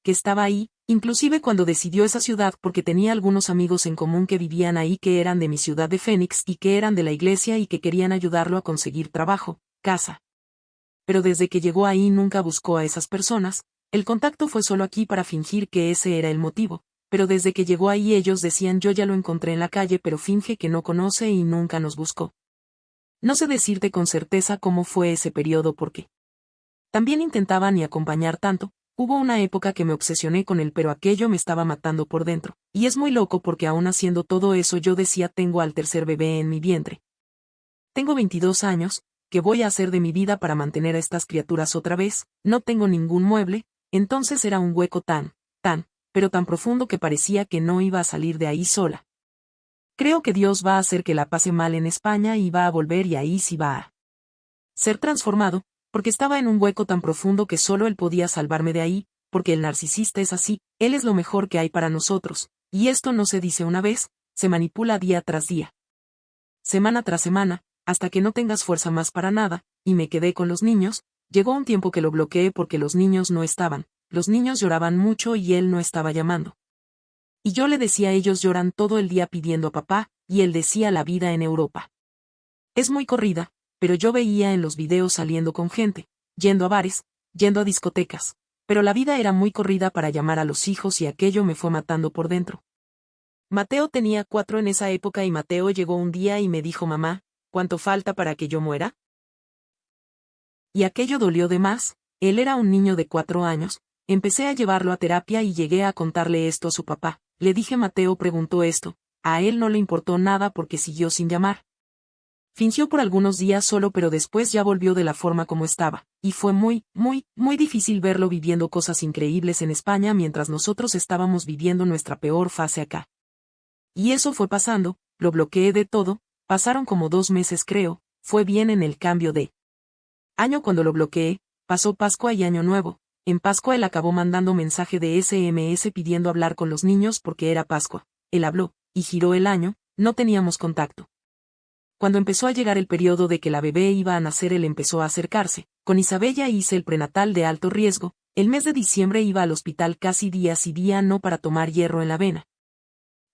Que estaba ahí, inclusive cuando decidió esa ciudad porque tenía algunos amigos en común que vivían ahí que eran de mi ciudad de Phoenix y que eran de la iglesia y que querían ayudarlo a conseguir trabajo, casa. Pero desde que llegó ahí nunca buscó a esas personas, el contacto fue solo aquí para fingir que ese era el motivo. Pero desde que llegó ahí ellos decían yo ya lo encontré en la calle pero finge que no conoce y nunca nos buscó. No sé decirte con certeza cómo fue ese periodo porque también intentaba ni acompañar tanto, hubo una época que me obsesioné con él pero aquello me estaba matando por dentro, y es muy loco porque aún haciendo todo eso yo decía tengo al tercer bebé en mi vientre. Tengo 22 años, ¿qué voy a hacer de mi vida para mantener a estas criaturas otra vez? No tengo ningún mueble, entonces era un hueco pero tan profundo que parecía que no iba a salir de ahí sola. Creo que Dios va a hacer que la pase mal en España y va a volver y ahí sí va a ser transformado, porque estaba en un hueco tan profundo que solo Él podía salvarme de ahí, porque el narcisista es así, Él es lo mejor que hay para nosotros, y esto no se dice una vez, se manipula día tras día. Semana tras semana, hasta que no tengas fuerza más para nada, y me quedé con los niños, llegó un tiempo que lo bloqueé porque los niños no estaban. Los niños lloraban mucho y él no estaba llamando. Y yo le decía ellos lloran todo el día pidiendo a papá, y él decía la vida en Europa es muy corrida, pero yo veía en los videos saliendo con gente, yendo a bares, yendo a discotecas, pero la vida era muy corrida para llamar a los hijos y aquello me fue matando por dentro. Mateo tenía 4 en esa época y Mateo llegó un día y me dijo: mamá, ¿cuánto falta para que yo muera? Y aquello dolió de más. Él era un niño de 4 años, empecé a llevarlo a terapia y llegué a contarle esto a su papá. Le dije: Mateo preguntó esto, a él no le importó nada porque siguió sin llamar. Fingió por algunos días solo, pero después ya volvió de la forma como estaba, y fue muy, muy, muy difícil verlo viviendo cosas increíbles en España mientras nosotros estábamos viviendo nuestra peor fase acá. Y eso fue pasando, lo bloqueé de todo, pasaron como 2 meses creo, fue bien en el cambio de año cuando lo bloqueé, pasó Pascua y Año Nuevo. En Pascua él acabó mandando mensaje de SMS pidiendo hablar con los niños porque era Pascua. Él habló, y giró el año, no teníamos contacto. Cuando empezó a llegar el periodo de que la bebé iba a nacer, él empezó a acercarse. Con Isabella hice el prenatal de alto riesgo. El mes de diciembre iba al hospital casi día sí día no para tomar hierro en la vena.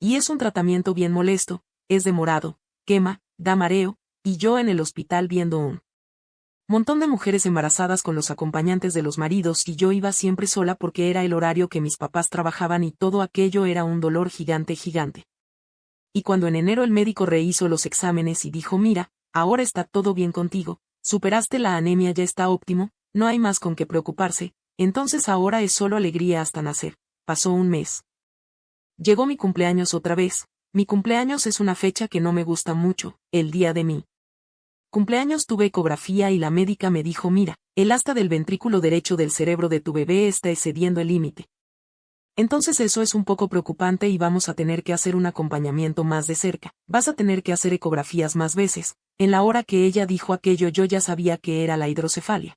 Y es un tratamiento bien molesto, es demorado, quema, da mareo, y yo en el hospital viendo un montón de mujeres embarazadas con los acompañantes de los maridos y yo iba siempre sola porque era el horario que mis papás trabajaban y todo aquello era un dolor gigante gigante. Y cuando en enero el médico rehizo los exámenes y dijo: mira, ahora está todo bien contigo, superaste la anemia, ya está óptimo, no hay más con qué preocuparse, entonces ahora es solo alegría hasta nacer. Pasó un mes. Llegó mi cumpleaños otra vez. Mi cumpleaños es una fecha que no me gusta mucho, el día de mi cumpleaños tuve ecografía y la médica me dijo: mira, el asta del ventrículo derecho del cerebro de tu bebé está excediendo el límite. Entonces eso es un poco preocupante y vamos a tener que hacer un acompañamiento más de cerca, vas a tener que hacer ecografías más veces. En la hora que ella dijo aquello yo ya sabía que era la hidrocefalia.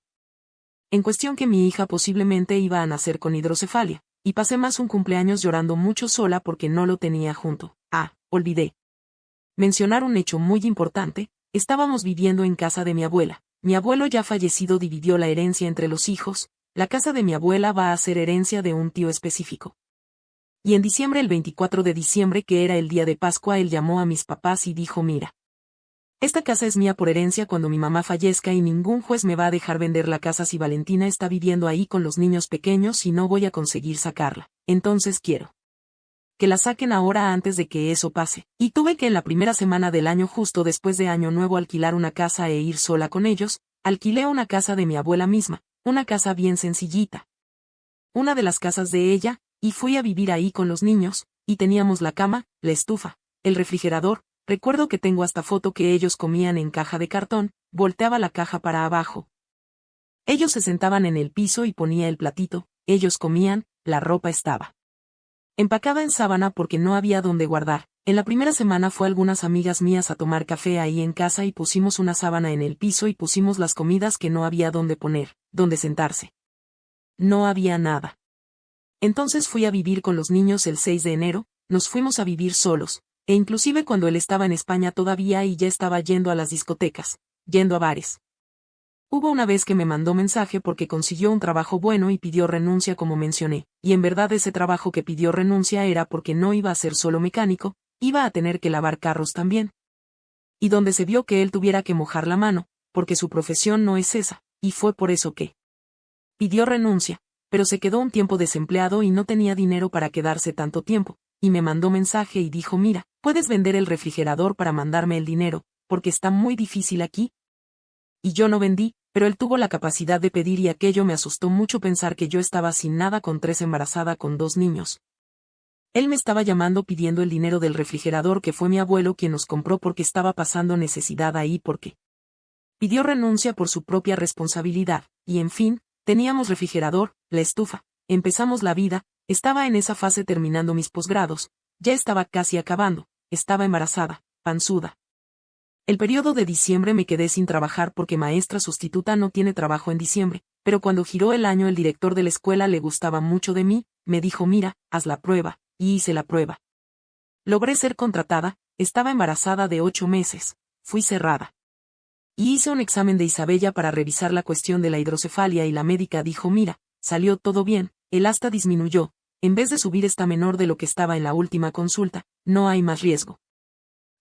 En cuestión que mi hija posiblemente iba a nacer con hidrocefalia, y pasé más un cumpleaños llorando mucho sola porque no lo tenía junto. Olvidé mencionar un hecho muy importante, estábamos viviendo en casa de mi abuela. Mi abuelo ya fallecido dividió la herencia entre los hijos, la casa de mi abuela va a ser herencia de un tío específico. Y en diciembre, el 24 de diciembre, que era el día de Pascua, él llamó a mis papás y dijo: mira, esta casa es mía por herencia cuando mi mamá fallezca y ningún juez me va a dejar vender la casa si Valentina está viviendo ahí con los niños pequeños y no voy a conseguir sacarla. Entonces quiero que la saquen ahora antes de que eso pase. Y tuve que en la primera semana del año, justo después de Año Nuevo, alquilar una casa e ir sola con ellos. Alquilé una casa de mi abuela misma, una casa bien sencillita. Una de las casas de ella, y fui a vivir ahí con los niños, y teníamos la cama, la estufa, el refrigerador. Recuerdo que tengo hasta foto que ellos comían en caja de cartón, volteaba la caja para abajo. Ellos se sentaban en el piso y ponía el platito, ellos comían, la ropa estaba empacada en sábana porque no había dónde guardar. En la primera semana fue algunas amigas mías a tomar café ahí en casa y pusimos una sábana en el piso y pusimos las comidas que no había dónde poner, dónde sentarse. No había nada. Entonces fui a vivir con los niños el 6 de enero, nos fuimos a vivir solos, e inclusive cuando él estaba en España todavía y ya estaba yendo a las discotecas, yendo a bares. Hubo una vez que me mandó mensaje porque consiguió un trabajo bueno y pidió renuncia como mencioné, y en verdad ese trabajo que pidió renuncia era porque no iba a ser solo mecánico, iba a tener que lavar carros también. Y donde se vio que él tuviera que mojar la mano, porque su profesión no es esa, y fue por eso que pidió renuncia, pero se quedó un tiempo desempleado y no tenía dinero para quedarse tanto tiempo, y me mandó mensaje y dijo: mira, puedes vender el refrigerador para mandarme el dinero, porque está muy difícil aquí. Y yo no vendí, pero él tuvo la capacidad de pedir y aquello me asustó mucho pensar que yo estaba sin nada con 3 embarazada con 2 niños. Él me estaba llamando pidiendo el dinero del refrigerador que fue mi abuelo quien nos compró porque estaba pasando necesidad ahí porque pidió renuncia por su propia responsabilidad, y en fin, teníamos refrigerador, la estufa, empezamos la vida, estaba en esa fase terminando mis posgrados, ya estaba casi acabando, estaba embarazada, panzuda. El periodo de diciembre me quedé sin trabajar porque maestra sustituta no tiene trabajo en diciembre, pero cuando giró el año el director de la escuela le gustaba mucho de mí, me dijo: mira, haz la prueba, y hice la prueba. Logré ser contratada, estaba embarazada de 8 meses, fui cerrada. Y hice un examen de Isabella para revisar la cuestión de la hidrocefalia y la médica dijo: mira, salió todo bien, el asta disminuyó, en vez de subir está menor de lo que estaba en la última consulta, no hay más riesgo.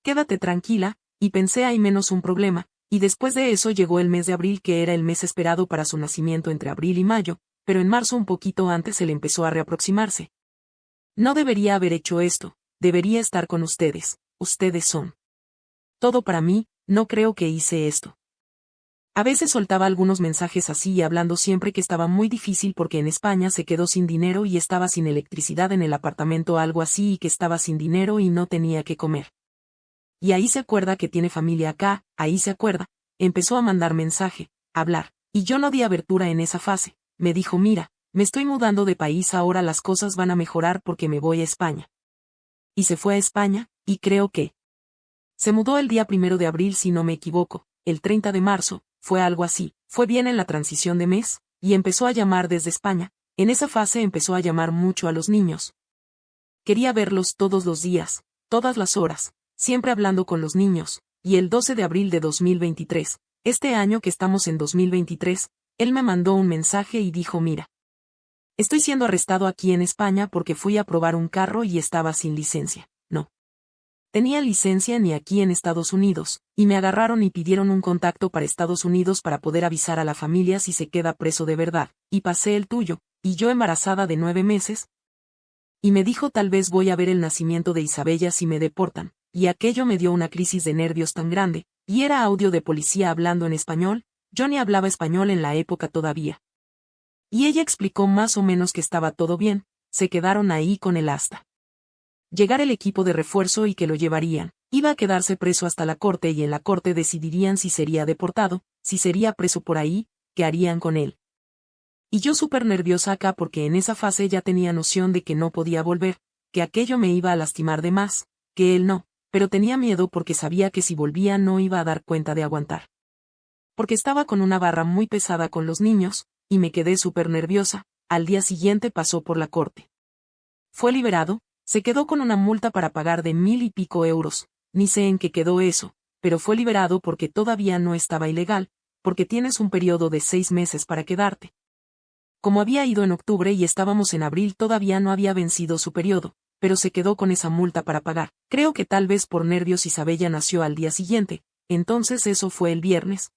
quédate tranquila, y pensé hay menos un problema, y después de eso llegó el mes de abril que era el mes esperado para su nacimiento entre abril y mayo, pero en marzo un poquito antes él empezó a reaproximarse. No debería haber hecho esto, debería estar con ustedes son todo para mí, no creo que hice esto. A veces soltaba algunos mensajes así y hablando siempre que estaba muy difícil porque en España se quedó sin dinero y estaba sin electricidad en el apartamento algo así y que estaba sin dinero y no tenía que comer. Y ahí se acuerda que tiene familia acá, ahí se acuerda, empezó a mandar mensaje, hablar, y yo no di abertura en esa fase, me dijo mira, me estoy mudando de país ahora las cosas van a mejorar porque me voy a España. Y se fue a España, y creo que se mudó el día 1 de abril si no me equivoco, el 30 de marzo, fue algo así, fue bien en la transición de mes, y empezó a llamar desde España, en esa fase empezó a llamar mucho a los niños. Quería verlos todos los días, todas las horas, siempre hablando con los niños, y el 12 de abril de 2023, este año que estamos en 2023, él me mandó un mensaje y dijo mira. Estoy siendo arrestado aquí en España porque fui a probar un carro y estaba sin licencia, no tenía licencia ni aquí en Estados Unidos, y me agarraron y pidieron un contacto para Estados Unidos para poder avisar a la familia si se queda preso de verdad, y pasé el tuyo, y yo embarazada de 9 meses. Y me dijo tal vez voy a ver el nacimiento de Isabella si me deportan, y aquello me dio una crisis de nervios tan grande, y era audio de policía hablando en español, yo ni hablaba español en la época todavía. Y ella explicó más o menos que estaba todo bien, se quedaron ahí con el hasta llegar el equipo de refuerzo y que lo llevarían, iba a quedarse preso hasta la corte y en la corte decidirían si sería deportado, si sería preso por ahí, qué harían con él. Y yo súper nerviosa acá porque en esa fase ya tenía noción de que no podía volver, que aquello me iba a lastimar de más, que él no, pero tenía miedo porque sabía que si volvía no iba a dar cuenta de aguantar. Porque estaba con una barra muy pesada con los niños, y me quedé súper nerviosa, al día siguiente pasó por la corte. Fue liberado. Se quedó con una multa para pagar de 1000 y pico euros, ni sé en qué quedó eso, pero fue liberado porque todavía no estaba ilegal, porque tienes un periodo de 6 meses para quedarte. Como había ido en octubre y estábamos en abril todavía no había vencido su periodo, pero se quedó con esa multa para pagar. Creo que tal vez por nervios Isabella nació al día siguiente, entonces eso fue el viernes.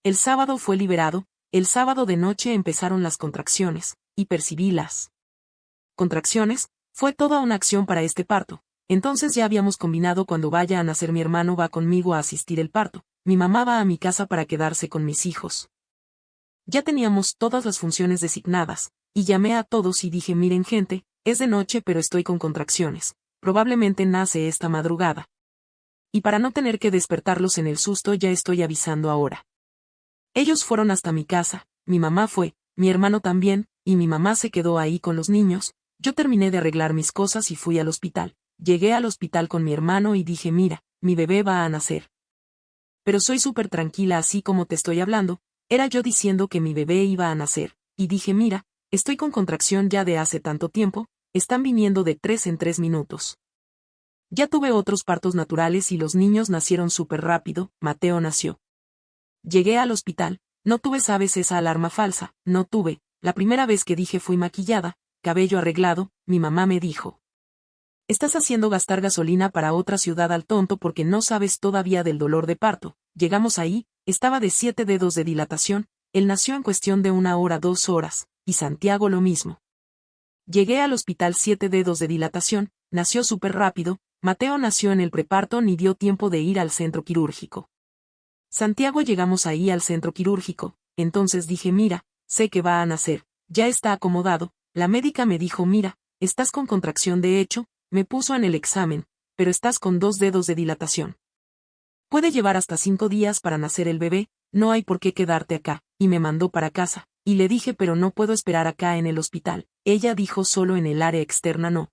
El sábado fue liberado, el sábado de noche empezaron las contracciones, y percibí las contracciones. Fue toda una acción para este parto, entonces ya habíamos combinado cuando vaya a nacer mi hermano va conmigo a asistir el parto, mi mamá va a mi casa para quedarse con mis hijos. Ya teníamos todas las funciones designadas, y llamé a todos y dije miren gente, es de noche pero estoy con contracciones, probablemente nace esta madrugada. Y para no tener que despertarlos en el susto ya estoy avisando ahora. Ellos fueron hasta mi casa, mi mamá fue, mi hermano también, y mi mamá se quedó ahí con los niños. Yo terminé de arreglar mis cosas y fui al hospital. Llegué al hospital con mi hermano y dije mira, mi bebé va a nacer. Pero soy súper tranquila así como te estoy hablando, era yo diciendo que mi bebé iba a nacer, y dije mira, estoy con contracción ya de hace tanto tiempo, están viniendo de 3 en 3 minutos. Ya tuve otros partos naturales y los niños nacieron súper rápido, Mateo nació. Llegué al hospital, no tuve sabes esa alarma falsa, no tuve, la primera vez que dije fui maquillada, cabello arreglado, mi mamá me dijo. Estás haciendo gastar gasolina para otra ciudad al tonto porque no sabes todavía del dolor de parto. Llegamos ahí, estaba de 7 dedos de dilatación, él nació en cuestión de 1 hora 2 horas, y Santiago lo mismo. Llegué al hospital 7 dedos de dilatación, nació súper rápido, Mateo nació en el preparto ni dio tiempo de ir al centro quirúrgico. Santiago llegamos ahí al centro quirúrgico, entonces dije mira, sé que va a nacer, ya está acomodado. La médica me dijo mira, estás con contracción de hecho, me puso en el examen, pero estás con 2 dedos de dilatación. Puede llevar hasta 5 días para nacer el bebé, no hay por qué quedarte acá, y me mandó para casa, y le dije pero no puedo esperar acá en el hospital, ella dijo solo en el área externa no.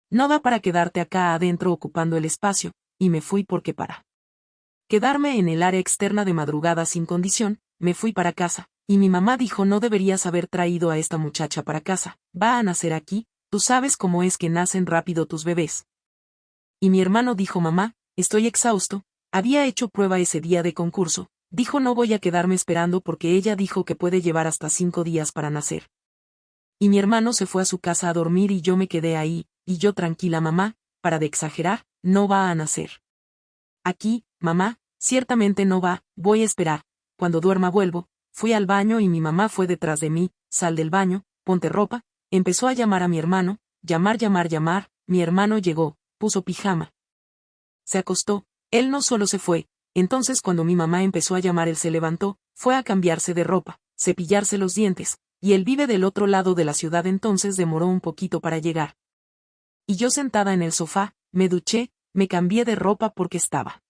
No da para quedarte acá adentro ocupando el espacio, y me fui porque para quedarme en el área externa de madrugada sin condición, me fui para casa. Y mi mamá dijo no deberías haber traído a esta muchacha para casa, va a nacer aquí, tú sabes cómo es que nacen rápido tus bebés. Y mi hermano dijo mamá, estoy exhausto, había hecho prueba ese día de concurso, dijo no voy a quedarme esperando porque ella dijo que puede llevar hasta 5 días para nacer. Y mi hermano se fue a su casa a dormir y yo me quedé ahí, y yo tranquila mamá, para de exagerar, no va a nacer. Aquí, mamá, ciertamente no va, voy a esperar. Cuando duerma vuelvo. Fui al baño y mi mamá fue detrás de mí, sal del baño, ponte ropa. Empezó a llamar a mi hermano, llamar. Mi hermano llegó, puso pijama. Se acostó, él no solo se fue. Entonces cuando mi mamá empezó a llamar él se levantó, fue a cambiarse de ropa, cepillarse los dientes, y él vive del otro lado de la ciudad, entonces demoró un poquito para llegar. Y yo sentada en el sofá, me duché, me cambié de ropa porque estaba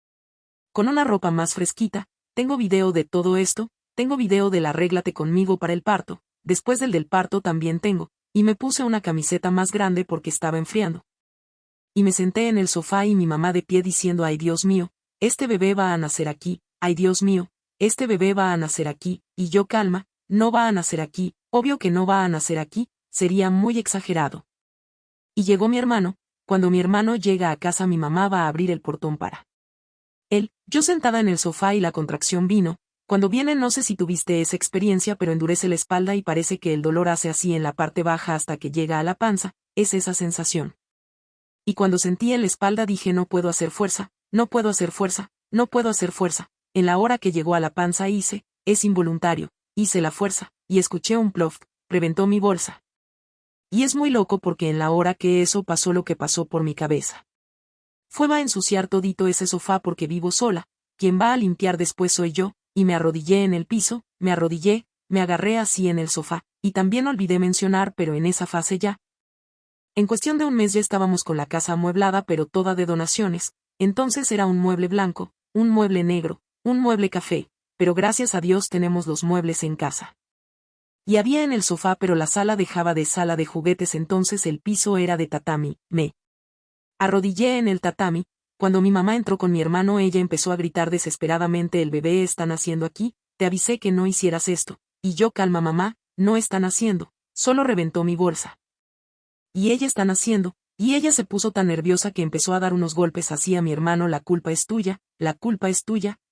con una ropa más fresquita. Tengo video de todo esto, tengo video del arréglate conmigo para el parto, después del parto también tengo, y me puse una camiseta más grande porque estaba enfriando. Y me senté en el sofá y mi mamá de pie diciendo ay Dios mío, este bebé va a nacer aquí, ay Dios mío, este bebé va a nacer aquí, y yo calma, no va a nacer aquí, obvio que no va a nacer aquí, sería muy exagerado. Y llegó mi hermano. Cuando mi hermano llega a casa mi mamá va a abrir el portón para él, yo sentada en el sofá y la contracción vino. Cuando viene no sé si tuviste esa experiencia pero endurece la espalda y parece que el dolor hace así en la parte baja hasta que llega a la panza, es esa sensación. Y cuando sentí en la espalda dije no puedo hacer fuerza, no puedo hacer fuerza, no puedo hacer fuerza. En la hora que llegó a la panza hice, es involuntario, hice la fuerza, y escuché un plof, reventó mi bolsa. Y es muy loco porque en la hora que eso pasó lo que pasó por mi cabeza fue va a ensuciar todito ese sofá porque vivo sola, quien va a limpiar después soy yo, y me arrodillé en el piso, me arrodillé, me agarré así en el sofá, y también olvidé mencionar pero en esa fase ya. En cuestión de un mes ya estábamos con la casa amueblada pero toda de donaciones, entonces era un mueble blanco, un mueble negro, un mueble café, pero gracias a Dios tenemos los muebles en casa. Y había en el sofá pero la sala dejaba de sala de juguetes entonces el piso era de tatami, me arrodillé en el tatami. Cuando mi mamá entró con mi hermano ella empezó a gritar desesperadamente el bebé está naciendo aquí, te avisé que no hicieras esto, y yo calma mamá, no está naciendo, solo reventó mi bolsa. Y ella está naciendo, y ella se puso tan nerviosa que empezó a dar unos golpes así a mi hermano la culpa es tuya,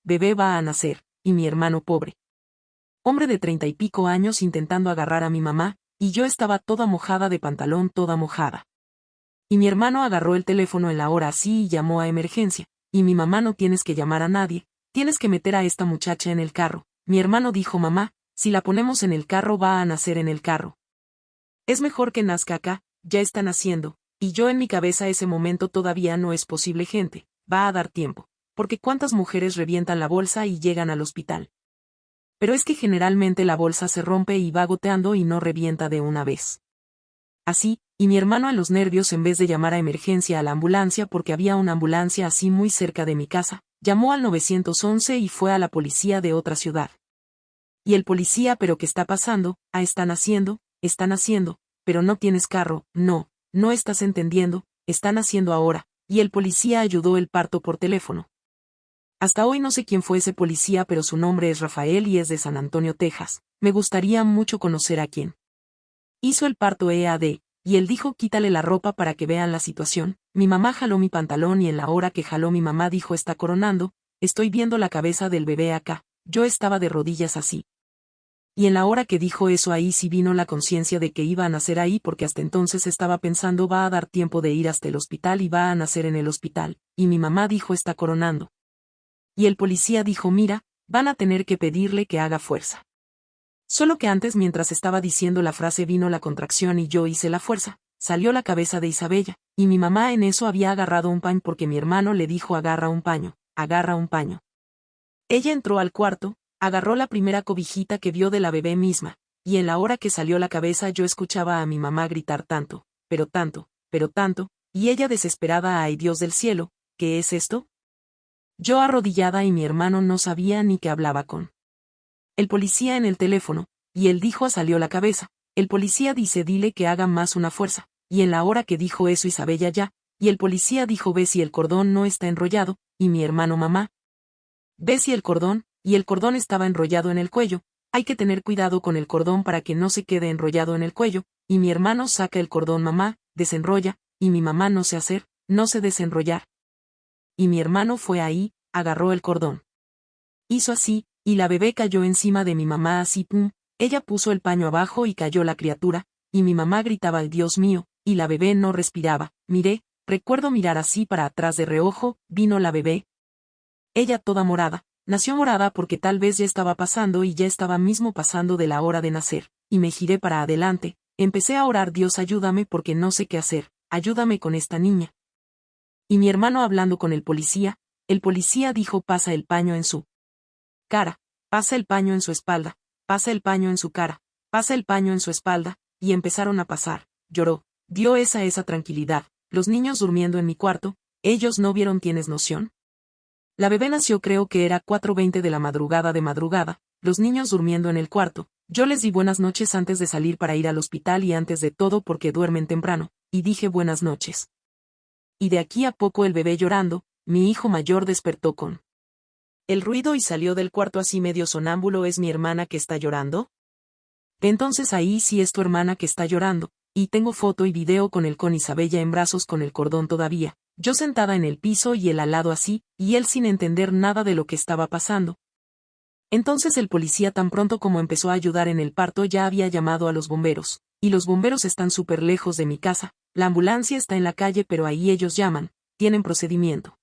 bebé va a nacer, y mi hermano pobre. Hombre de 30 y pico años intentando agarrar a mi mamá, y yo estaba toda mojada de pantalón toda mojada. Y mi hermano agarró el teléfono en la hora así y llamó a emergencia, y mi mamá no tienes que llamar a nadie, tienes que meter a esta muchacha en el carro. Mi hermano dijo mamá, si la ponemos en el carro va a nacer en el carro. Es mejor que nazca acá, ya está naciendo, y yo en mi cabeza ese momento todavía no es posible gente, va a dar tiempo, porque cuántas mujeres revientan la bolsa y llegan al hospital. Pero es que generalmente la bolsa se rompe y va goteando y no revienta de una vez. Así, y mi hermano a los nervios en vez de llamar a emergencia a la ambulancia porque había una ambulancia así muy cerca de mi casa, llamó al 911 y fue a la policía de otra ciudad. Y el policía pero ¿qué está pasando? Están haciendo, pero no tienes carro, no estás entendiendo, están haciendo ahora, y el policía ayudó el parto por teléfono. Hasta hoy no sé quién fue ese policía pero su nombre es Rafael y es de San Antonio, Texas, me gustaría mucho conocer a quién hizo el parto EAD, y él dijo quítale la ropa para que vean la situación. Mi mamá jaló mi pantalón y en la hora que jaló mi mamá dijo está coronando, estoy viendo la cabeza del bebé acá, yo estaba de rodillas así. Y en la hora que dijo eso ahí sí vino la conciencia de que iba a nacer ahí porque hasta entonces estaba pensando va a dar tiempo de ir hasta el hospital y va a nacer en el hospital, y mi mamá dijo está coronando. Y el policía dijo mira, van a tener que pedirle que haga fuerza. Solo que antes mientras estaba diciendo la frase vino la contracción y yo hice la fuerza, salió la cabeza de Isabella, y mi mamá en eso había agarrado un paño porque mi hermano le dijo agarra un paño. Ella entró al cuarto, agarró la primera cobijita que vio de la bebé misma, y en la hora que salió la cabeza yo escuchaba a mi mamá gritar tanto, y ella desesperada ay Dios del cielo, ¿qué es esto? Yo arrodillada y mi hermano no sabía ni qué hablaba con el policía en el teléfono, y él dijo salió la cabeza, el policía dice dile que haga más una fuerza, y en la hora que dijo eso Isabella ya, y el policía dijo ve si el cordón no está enrollado, y mi hermano mamá, ve si el cordón, y el cordón estaba enrollado en el cuello, hay que tener cuidado con el cordón para que no se quede enrollado en el cuello, y mi hermano saca el cordón mamá, desenrolla, y mi mamá no sé hacer, no sé desenrollar. Y mi hermano fue ahí, agarró el cordón. Hizo así, y la bebé cayó encima de mi mamá así pum, ella puso el paño abajo y cayó la criatura, y mi mamá gritaba ay Dios mío, y la bebé no respiraba, recuerdo mirar así para atrás de reojo, vino la bebé, ella toda morada. Nació morada porque tal vez ya estaba pasando y ya estaba mismo pasando de la hora de nacer, y me giré para adelante, empecé a orar: Dios, ayúdame porque no sé qué hacer, ayúdame con esta niña. Y mi hermano hablando con el policía dijo: pasa el paño en su cara, pasa el paño en su espalda, pasa el paño en su cara, pasa el paño en su espalda, y empezaron a pasar. Lloró, dio esa tranquilidad, los niños durmiendo en mi cuarto, ellos no vieron. ¿Tienes noción? La bebé nació, creo que era 4:20 de la madrugada, los niños durmiendo en el cuarto, yo les di buenas noches antes de salir para ir al hospital y antes de todo porque duermen temprano, y dije buenas noches. Y de aquí a poco el bebé llorando, mi hijo mayor despertó con el ruido y salió del cuarto así medio sonámbulo. ¿Es mi hermana que está llorando? Entonces ahí sí es tu hermana que está llorando, y tengo foto y video con Isabella en brazos con el cordón todavía, yo sentada en el piso y él al lado así, y él sin entender nada de lo que estaba pasando. Entonces el policía tan pronto como empezó a ayudar en el parto ya había llamado a los bomberos, y los bomberos están súper lejos de mi casa, la ambulancia está en la calle pero ahí ellos llaman, tienen procedimiento.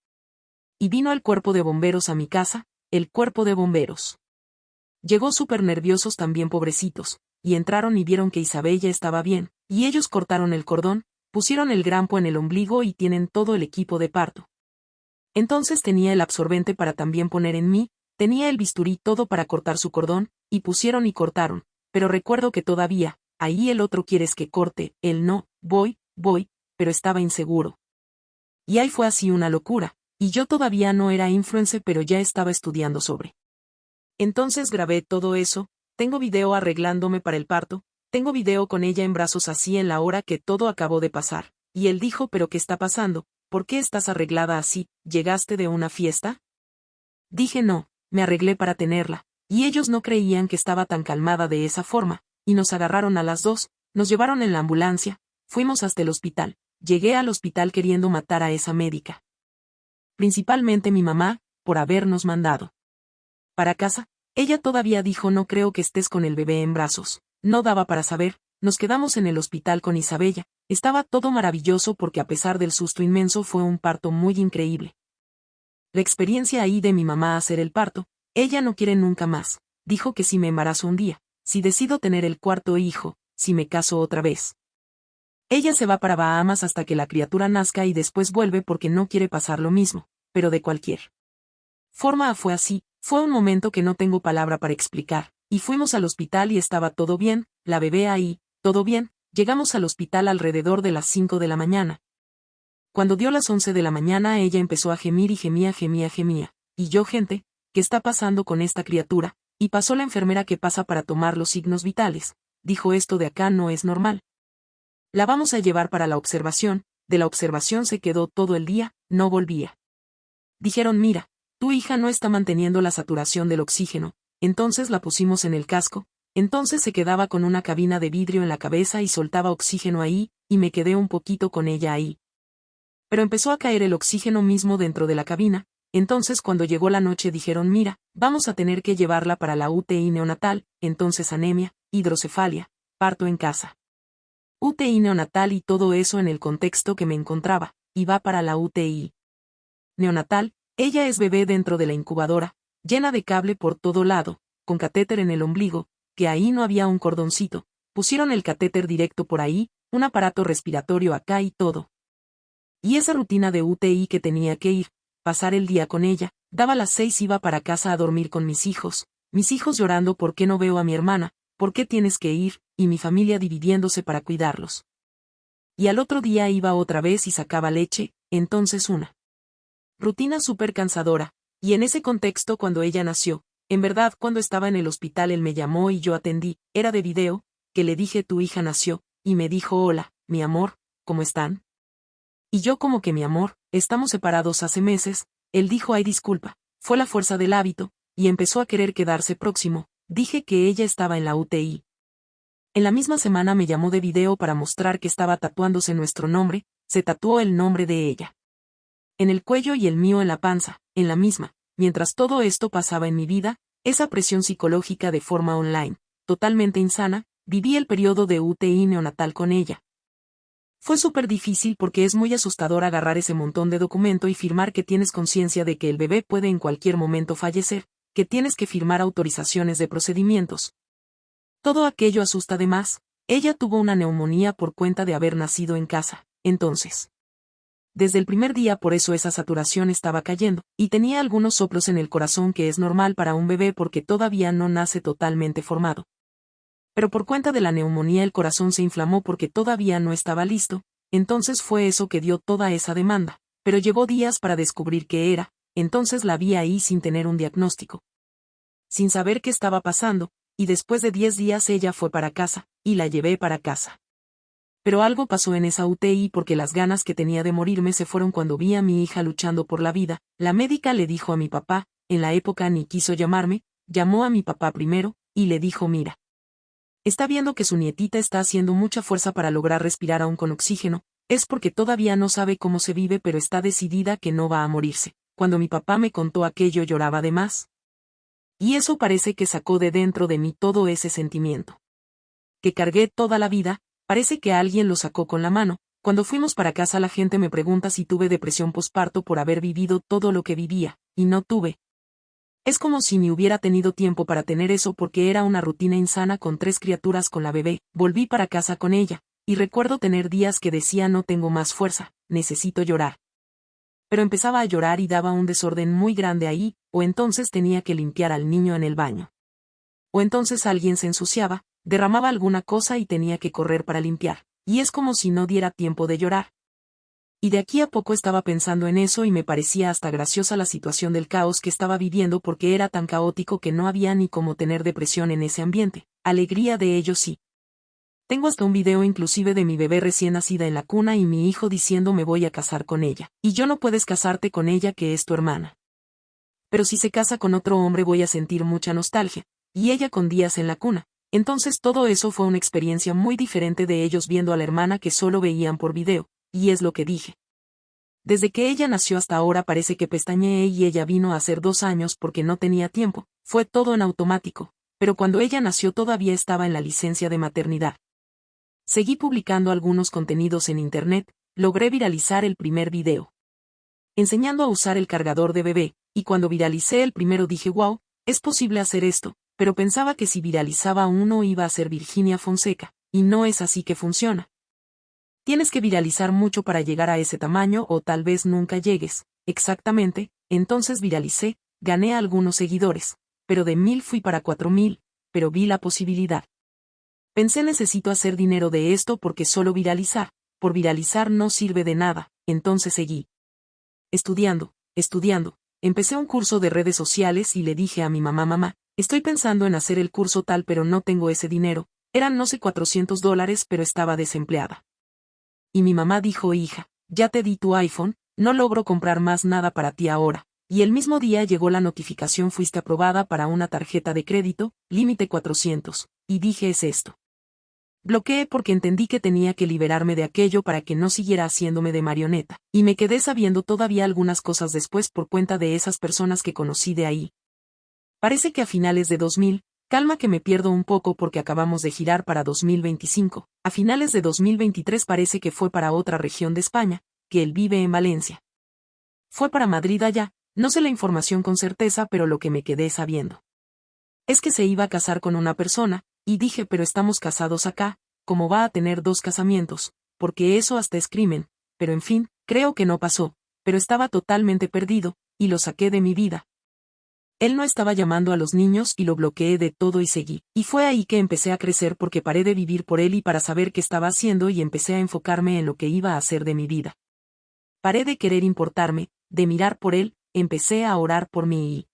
Y vino el cuerpo de bomberos a mi casa, el cuerpo de bomberos. Llegó súper nerviosos también, pobrecitos, y entraron y vieron que Isabella estaba bien, y ellos cortaron el cordón, pusieron el grampo en el ombligo y tienen todo el equipo de parto. Entonces tenía el absorbente para también poner en mí, tenía el bisturí todo para cortar su cordón, y pusieron y cortaron, pero recuerdo que todavía, ahí el otro: ¿quieres que corte? Él: no, voy, pero estaba inseguro. Y ahí fue así una locura, y yo todavía no era influencer pero ya estaba estudiando sobre. Entonces grabé todo eso, tengo video arreglándome para el parto, tengo video con ella en brazos así en la hora que todo acabó de pasar, y él dijo: ¿pero qué está pasando? ¿Por qué estás arreglada así? ¿Llegaste de una fiesta? Dije: no, me arreglé para tenerla, y ellos no creían que estaba tan calmada de esa forma, y nos agarraron a las dos, nos llevaron en la ambulancia, fuimos hasta el hospital, llegué al hospital queriendo matar a esa médica. Principalmente mi mamá, por habernos mandado para casa. Ella todavía dijo: no creo que estés con el bebé en brazos, no daba para saber. Nos quedamos en el hospital con Isabella, estaba todo maravilloso porque a pesar del susto inmenso fue un parto muy increíble. La experiencia ahí de mi mamá hacer el parto, ella no quiere nunca más, dijo que si me embarazo un día, si decido tener el cuarto hijo, si me caso otra vez. Ella se va para Bahamas hasta que la criatura nazca y después vuelve porque no quiere pasar lo mismo, pero de cualquier forma fue así, fue un momento que no tengo palabra para explicar, y fuimos al hospital y estaba todo bien, la bebé ahí, todo bien, llegamos al hospital alrededor de las 5 de la mañana. Cuando dio las 11 de la mañana ella empezó a gemir y gemía, y yo: gente, ¿qué está pasando con esta criatura? Y pasó la enfermera: ¿qué pasa para tomar los signos vitales? Dijo: esto de acá no es normal. La vamos a llevar para la observación, de la observación se quedó todo el día, no volvía. Dijeron: mira, tu hija no está manteniendo la saturación del oxígeno, entonces la pusimos en el casco, entonces se quedaba con una cabina de vidrio en la cabeza y soltaba oxígeno ahí, y me quedé un poquito con ella ahí. Pero empezó a caer el oxígeno mismo dentro de la cabina, entonces cuando llegó la noche dijeron: mira, vamos a tener que llevarla para la UTI neonatal, entonces anemia, hidrocefalia, parto en casa. UTI neonatal y todo eso en el contexto que me encontraba, y va para la UTI neonatal. Ella es bebé dentro de la incubadora, llena de cable por todo lado, con catéter en el ombligo, que ahí no había un cordoncito, pusieron el catéter directo por ahí, un aparato respiratorio acá y todo. Y esa rutina de UTI que tenía que ir, pasar el día con ella, daba las 6 iba para casa a dormir con mis hijos llorando: ¿por qué no veo a mi hermana? ¿Por qué tienes que ir? Y mi familia dividiéndose para cuidarlos. Y al otro día iba otra vez y sacaba leche, entonces una rutina súper cansadora, y en ese contexto cuando ella nació, en verdad cuando estaba en el hospital él me llamó y yo atendí, era de video, que le dije: tu hija nació, y me dijo: hola, mi amor, ¿cómo están? Y yo como que: mi amor, estamos separados hace meses. Él dijo: ay, disculpa, fue la fuerza del hábito, y empezó a querer quedarse próximo, dije que ella estaba en la UTI. En la misma semana me llamó de video para mostrar que estaba tatuándose nuestro nombre, se tatuó el nombre de ella en el cuello y el mío en la panza, en la misma. Mientras todo esto pasaba en mi vida, esa presión psicológica de forma online, totalmente insana, viví el periodo de UTI neonatal con ella. Fue súper difícil porque es muy asustador agarrar ese montón de documento y firmar que tienes conciencia de que el bebé puede en cualquier momento fallecer, que tienes que firmar autorizaciones de procedimientos. Todo aquello asusta de más. Ella tuvo una neumonía por cuenta de haber nacido en casa, entonces. Desde el primer día por eso esa saturación estaba cayendo, y tenía algunos soplos en el corazón que es normal para un bebé porque todavía no nace totalmente formado. Pero por cuenta de la neumonía el corazón se inflamó porque todavía no estaba listo, entonces fue eso que dio toda esa demanda, pero llevó días para descubrir qué era, entonces la vi ahí sin tener un diagnóstico. Sin saber qué estaba pasando, y después de 10 días ella fue para casa, y la llevé para casa. Pero algo pasó en esa UTI porque las ganas que tenía de morirme se fueron cuando vi a mi hija luchando por la vida. La médica le dijo a mi papá, en la época ni quiso llamarme, llamó a mi papá primero, y le dijo mira. Está viendo que su nietita está haciendo mucha fuerza para lograr respirar aún con oxígeno, es porque todavía no sabe cómo se vive pero está decidida que no va a morirse. Cuando mi papá me contó aquello lloraba de más. Y eso parece que sacó de dentro de mí todo ese sentimiento. Que cargué toda la vida, parece que alguien lo sacó con la mano. Cuando fuimos para casa la gente me pregunta si tuve depresión posparto por haber vivido todo lo que vivía, y no tuve. Es como si ni hubiera tenido tiempo para tener eso porque era una rutina insana con 3 criaturas con la bebé. Volví para casa con ella, y recuerdo tener días que decía no tengo más fuerza, necesito llorar. Pero empezaba a llorar y daba un desorden muy grande ahí, o entonces tenía que limpiar al niño en el baño. O entonces alguien se ensuciaba, derramaba alguna cosa y tenía que correr para limpiar, y es como si no diera tiempo de llorar. Y de aquí a poco estaba pensando en eso y me parecía hasta graciosa la situación del caos que estaba viviendo porque era tan caótico que no había ni cómo tener depresión en ese ambiente. Alegría de ello sí. Tengo hasta un video inclusive de mi bebé recién nacida en la cuna y mi hijo diciendo me voy a casar con ella. Y yo no puedes casarte con ella que es tu hermana. Pero si se casa con otro hombre voy a sentir mucha nostalgia. Y ella con días en la cuna. Entonces todo eso fue una experiencia muy diferente de ellos viendo a la hermana que solo veían por video. Y es lo que dije. Desde que ella nació hasta ahora parece que pestañeé y ella vino a hacer 2 años porque no tenía tiempo, fue todo en automático, pero cuando ella nació todavía estaba en la licencia de maternidad. Seguí publicando algunos contenidos en internet, logré viralizar el primer video. Enseñando a usar el cargador de bebé, y cuando viralicé el primero dije wow, es posible hacer esto, pero pensaba que si viralizaba uno iba a ser Virginia Fonseca, y no es así que funciona. Tienes que viralizar mucho para llegar a ese tamaño o tal vez nunca llegues, exactamente, entonces viralicé, gané algunos seguidores, pero de 1000 fui para 4000, pero vi la posibilidad. Pensé necesito hacer dinero de esto porque solo viralizar, por viralizar no sirve de nada, entonces seguí. Estudiando, empecé un curso de redes sociales y le dije a mi mamá, estoy pensando en hacer el curso tal pero no tengo ese dinero, eran no sé $400 pero estaba desempleada. Y mi mamá dijo hija, ya te di tu iPhone, no logro comprar más nada para ti ahora. Y el mismo día llegó la notificación fuiste aprobada para una tarjeta de crédito, límite 400, y dije es esto. Bloqueé porque entendí que tenía que liberarme de aquello para que no siguiera haciéndome de marioneta, y me quedé sabiendo todavía algunas cosas después por cuenta de esas personas que conocí de ahí. Parece que a finales de 2000, calma que me pierdo un poco porque acabamos de girar para 2025, a finales de 2023 parece que fue para otra región de España, que él vive en Valencia. Fue para Madrid allá, no sé la información con certeza pero lo que me quedé sabiendo es que se iba a casar con una persona, y dije pero estamos casados acá, ¿cómo va a tener 2 casamientos? Porque eso hasta es crimen, pero en fin, creo que no pasó, pero estaba totalmente perdido, y lo saqué de mi vida. Él no estaba llamando a los niños y lo bloqueé de todo y seguí, y fue ahí que empecé a crecer porque paré de vivir por él y para saber qué estaba haciendo y empecé a enfocarme en lo que iba a hacer de mi vida. Paré de querer importarme, de mirar por él, empecé a orar por mí y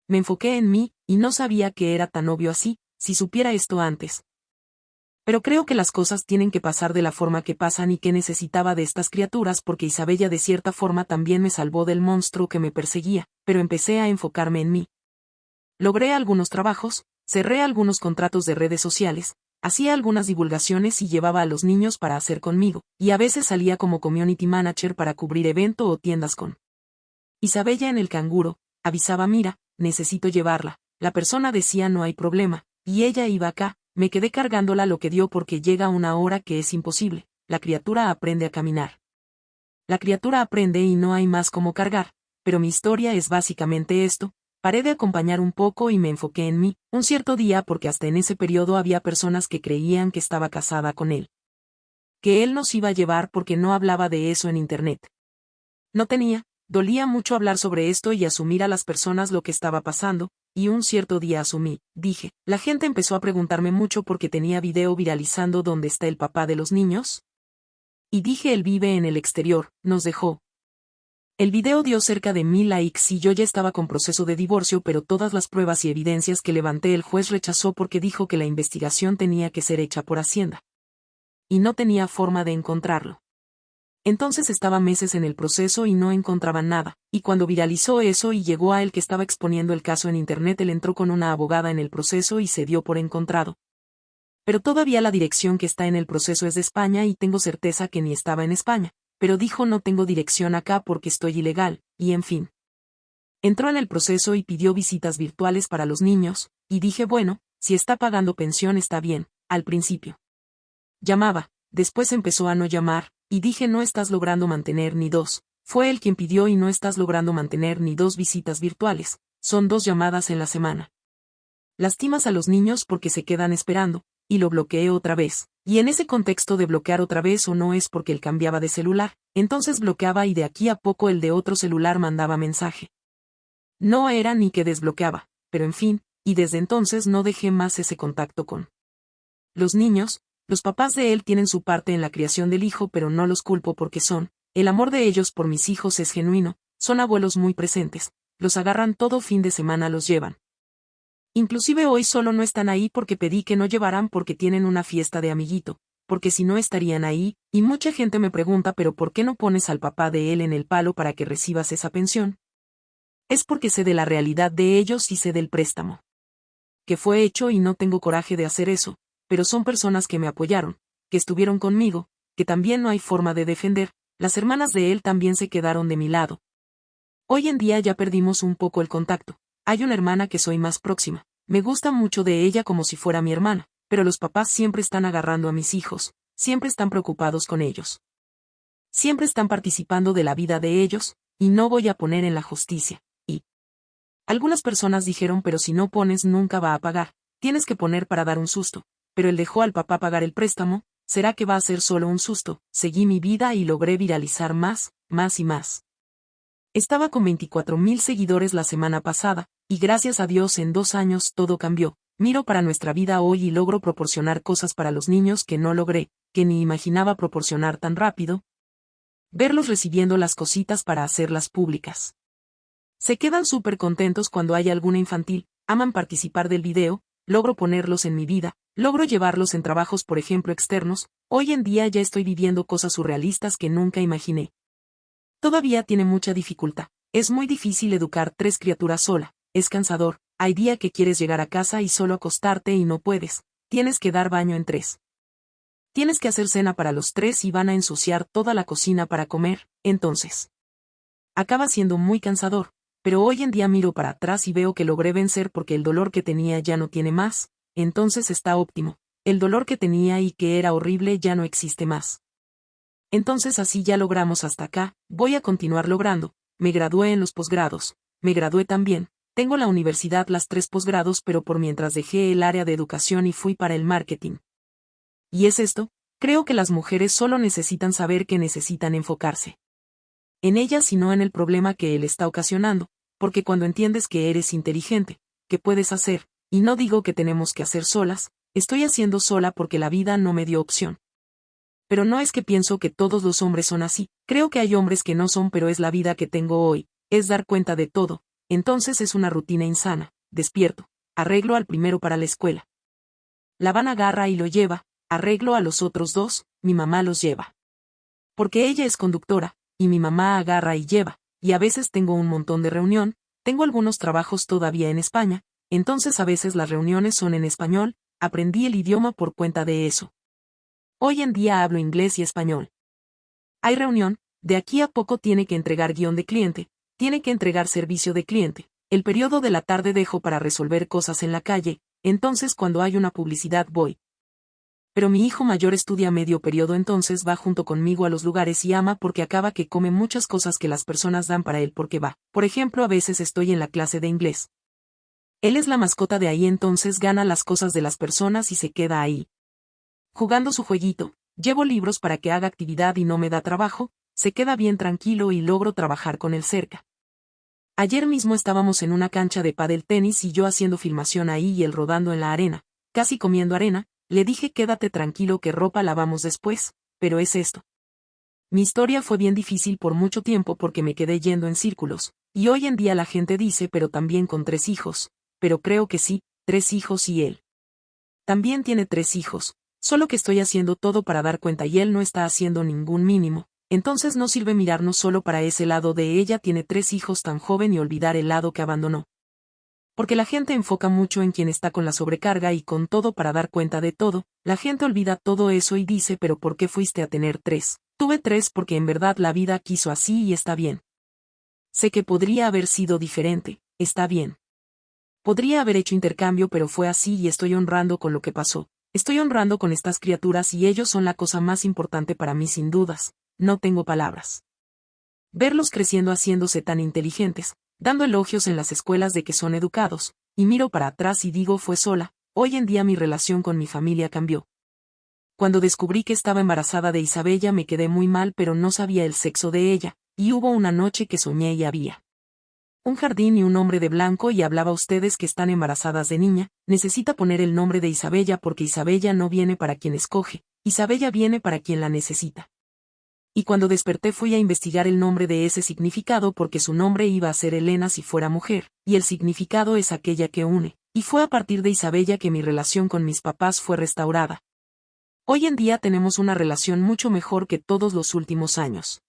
me enfoqué en mí, y no sabía que era tan obvio así, si supiera esto antes. Pero creo que las cosas tienen que pasar de la forma que pasan y que necesitaba de estas criaturas porque Isabella de cierta forma también me salvó del monstruo que me perseguía, pero empecé a enfocarme en mí. Logré algunos trabajos, cerré algunos contratos de redes sociales, hacía algunas divulgaciones y llevaba a los niños para hacer conmigo, y a veces salía como community manager para cubrir evento o tiendas con Isabella en el canguro, avisaba mira, necesito llevarla, la persona decía no hay problema, y ella iba acá, me quedé cargándola lo que dio porque llega una hora que es imposible, la criatura aprende a caminar. La criatura aprende y no hay más como cargar, pero mi historia es básicamente esto. Paré de acompañar un poco y me enfoqué en mí, un cierto día porque hasta en ese periodo había personas que creían que estaba casada con él. Que él nos iba a llevar porque no hablaba de eso en internet. No dolía mucho hablar sobre esto y asumir a las personas lo que estaba pasando, y un cierto día asumí, dije, la gente empezó a preguntarme mucho porque tenía video viralizando dónde está el papá de los niños. Y dije él vive en el exterior, nos dejó. El video dio cerca de 1000 likes y yo ya estaba con proceso de divorcio, pero todas las pruebas y evidencias que levanté el juez rechazó porque dijo que la investigación tenía que ser hecha por Hacienda. Y no tenía forma de encontrarlo. Entonces estaba meses en el proceso y no encontraban nada, y cuando viralizó eso y llegó a él que estaba exponiendo el caso en internet, él entró con una abogada en el proceso y se dio por encontrado. Pero todavía la dirección que está en el proceso es de España y tengo certeza que ni estaba en España. Pero dijo no tengo dirección acá porque estoy ilegal, y en fin. Entró en el proceso y pidió visitas virtuales para los niños, y dije bueno, si está pagando pensión está bien, al principio. Llamaba, después empezó a no llamar, y dije no estás logrando mantener ni dos, fue él quien pidió y no estás logrando mantener ni 2 visitas virtuales, son 2 llamadas en la semana. Lastimas a los niños porque se quedan esperando, y lo bloqueé otra vez. Y en ese contexto de bloquear otra vez o no es porque él cambiaba de celular, entonces bloqueaba y de aquí a poco el de otro celular mandaba mensaje. No era ni que desbloqueaba, pero en fin, y desde entonces no dejé más ese contacto con los niños. Los papás de él tienen su parte en la criación del hijo, pero no los culpo porque el amor de ellos por mis hijos es genuino, son abuelos muy presentes, los agarran todo fin de semana, los llevan. Inclusive hoy solo no están ahí porque pedí que no llevaran porque tienen una fiesta de amiguito, porque si no estarían ahí, y mucha gente me pregunta pero ¿por qué no pones al papá de él en el palo para que recibas esa pensión? Es porque sé de la realidad de ellos y sé del préstamo que fue hecho y no tengo coraje de hacer eso, pero son personas que me apoyaron, que estuvieron conmigo, que también no hay forma de defender, las hermanas de él también se quedaron de mi lado. Hoy en día ya perdimos un poco el contacto. Hay una hermana que soy más próxima, me gusta mucho de ella como si fuera mi hermana, pero los papás siempre están agarrando a mis hijos, siempre están preocupados con ellos. Siempre están participando de la vida de ellos, y no voy a poner en la justicia. Y algunas personas dijeron pero si no pones nunca va a pagar, tienes que poner para dar un susto, pero él dejó al papá pagar el préstamo, ¿será que va a ser solo un susto? Seguí mi vida y logré viralizar más y más. Estaba con 24,000 seguidores la semana pasada, y gracias a Dios en 2 años todo cambió. Miro para nuestra vida hoy y logro proporcionar cosas para los niños que no logré, que ni imaginaba proporcionar tan rápido. Verlos recibiendo las cositas para hacerlas públicas. Se quedan súper contentos cuando hay alguna infantil, aman participar del video, logro ponerlos en mi vida, logro llevarlos en trabajos por ejemplo externos, hoy en día ya estoy viviendo cosas surrealistas que nunca imaginé. Todavía tiene mucha dificultad, es muy difícil educar 3 criaturas sola, es cansador, hay día que quieres llegar a casa y solo acostarte y no puedes, tienes que dar baño en 3. Tienes que hacer cena para los 3 y van a ensuciar toda la cocina para comer, entonces. Acaba siendo muy cansador, pero hoy en día miro para atrás y veo que logré vencer porque el dolor que tenía ya no tiene más, entonces está óptimo, el dolor que tenía y que era horrible ya no existe más. Entonces así ya logramos hasta acá, voy a continuar logrando, me gradué en los posgrados, me gradué también, tengo la universidad las 3 posgrados pero por mientras dejé el área de educación y fui para el marketing. Y es esto, creo que las mujeres solo necesitan saber que necesitan enfocarse en ellas y no en el problema que él está ocasionando, porque cuando entiendes que eres inteligente, que puedes hacer, y no digo que tenemos que hacer solas, estoy haciendo sola porque la vida no me dio opción. Pero no es que pienso que todos los hombres son así, creo que hay hombres que no son pero es la vida que tengo hoy, es dar cuenta de todo, entonces es una rutina insana, despierto, arreglo al primero para la escuela. La van agarra y lo lleva, arreglo a los otros 2, mi mamá los lleva. Porque ella es conductora, y mi mamá agarra y lleva, y a veces tengo un montón de reunión, tengo algunos trabajos todavía en España, entonces a veces las reuniones son en español, aprendí el idioma por cuenta de eso. Hoy en día hablo inglés y español. Hay reunión, de aquí a poco tiene que entregar guión de cliente, tiene que entregar servicio de cliente, el periodo de la tarde dejo para resolver cosas en la calle, entonces cuando hay una publicidad voy. Pero mi hijo mayor estudia medio periodo, entonces va junto conmigo a los lugares y ama porque acaba que come muchas cosas que las personas dan para él porque va. Por ejemplo, a veces estoy en la clase de inglés. Él es la mascota de ahí, entonces gana las cosas de las personas y se queda ahí, jugando su jueguito. Llevo libros para que haga actividad y no me da trabajo, se queda bien tranquilo y logro trabajar con él cerca. Ayer mismo estábamos en una cancha de pádel tenis y yo haciendo filmación ahí y él rodando en la arena, casi comiendo arena. Le dije quédate tranquilo que ropa lavamos después, pero es esto. Mi historia fue bien difícil por mucho tiempo porque me quedé yendo en círculos, y hoy en día la gente dice pero también con 3 hijos, pero creo que sí, 3 hijos y él también tiene 3 hijos, solo que estoy haciendo todo para dar cuenta y él no está haciendo ningún mínimo, entonces no sirve mirarnos solo para ese lado de ella tiene 3 hijos tan joven y olvidar el lado que abandonó. Porque la gente enfoca mucho en quien está con la sobrecarga y con todo para dar cuenta de todo, la gente olvida todo eso y dice pero ¿por qué fuiste a tener 3? Tuve 3 porque en verdad la vida quiso así y está bien. Sé que podría haber sido diferente, está bien. Podría haber hecho intercambio pero fue así y estoy honrando con lo que pasó. Estoy honrando con estas criaturas y ellos son la cosa más importante para mí sin dudas, no tengo palabras. Verlos creciendo haciéndose tan inteligentes, dando elogios en las escuelas de que son educados, y miro para atrás y digo fue sola, hoy en día mi relación con mi familia cambió. Cuando descubrí que estaba embarazada de Isabella me quedé muy mal pero no sabía el sexo de ella, y hubo una noche que soñé y había un jardín y un hombre de blanco y hablaba ustedes que están embarazadas de niña, necesita poner el nombre de Isabella porque Isabella no viene para quien escoge, Isabella viene para quien la necesita. Y cuando desperté fui a investigar el nombre de ese significado porque su nombre iba a ser Elena si fuera mujer, y el significado es aquella que une, y fue a partir de Isabella que mi relación con mis papás fue restaurada. Hoy en día tenemos una relación mucho mejor que todos los últimos años.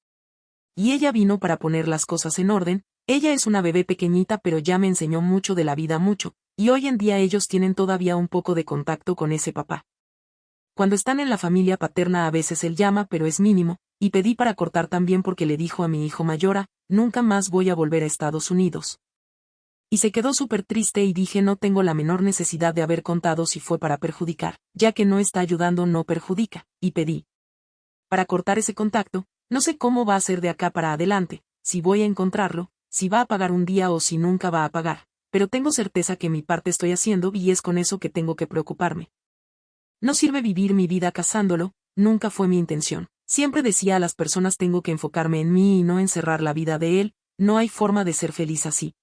Y ella vino para poner las cosas en orden, ella es una bebé pequeñita pero ya me enseñó mucho de la vida mucho, y hoy en día ellos tienen todavía un poco de contacto con ese papá. Cuando están en la familia paterna a veces él llama pero es mínimo, y pedí para cortar también porque le dijo a mi hijo mayor, nunca más voy a volver a Estados Unidos. Y se quedó súper triste y dije no tengo la menor necesidad de haber contado si fue para perjudicar, ya que no está ayudando no perjudica, y pedí para cortar ese contacto, no sé cómo va a ser de acá para adelante, si voy a encontrarlo, si va a pagar un día o si nunca va a pagar, pero tengo certeza que mi parte estoy haciendo y es con eso que tengo que preocuparme. No sirve vivir mi vida cazándolo, nunca fue mi intención. Siempre decía a las personas tengo que enfocarme en mí y no encerrar la vida de él, no hay forma de ser feliz así.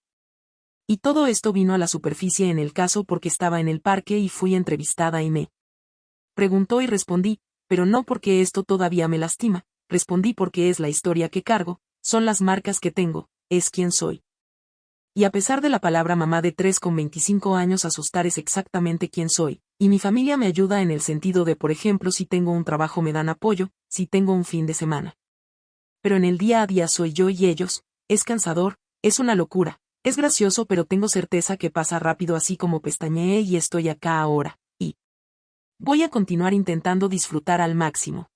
Y todo esto vino a la superficie en el caso porque estaba en el parque y fui entrevistada y me preguntó y respondí, pero no porque esto todavía me lastima, respondí porque es la historia que cargo, son las marcas que tengo, es quien soy. Y a pesar de la palabra mamá de 3 con 25 años asustar es exactamente quién soy, y mi familia me ayuda en el sentido de por ejemplo si tengo un trabajo me dan apoyo, si tengo un fin de semana. Pero en el día a día soy yo y ellos, es cansador, es una locura, es gracioso pero tengo certeza que pasa rápido así como pestañeé y estoy acá ahora, y voy a continuar intentando disfrutar al máximo.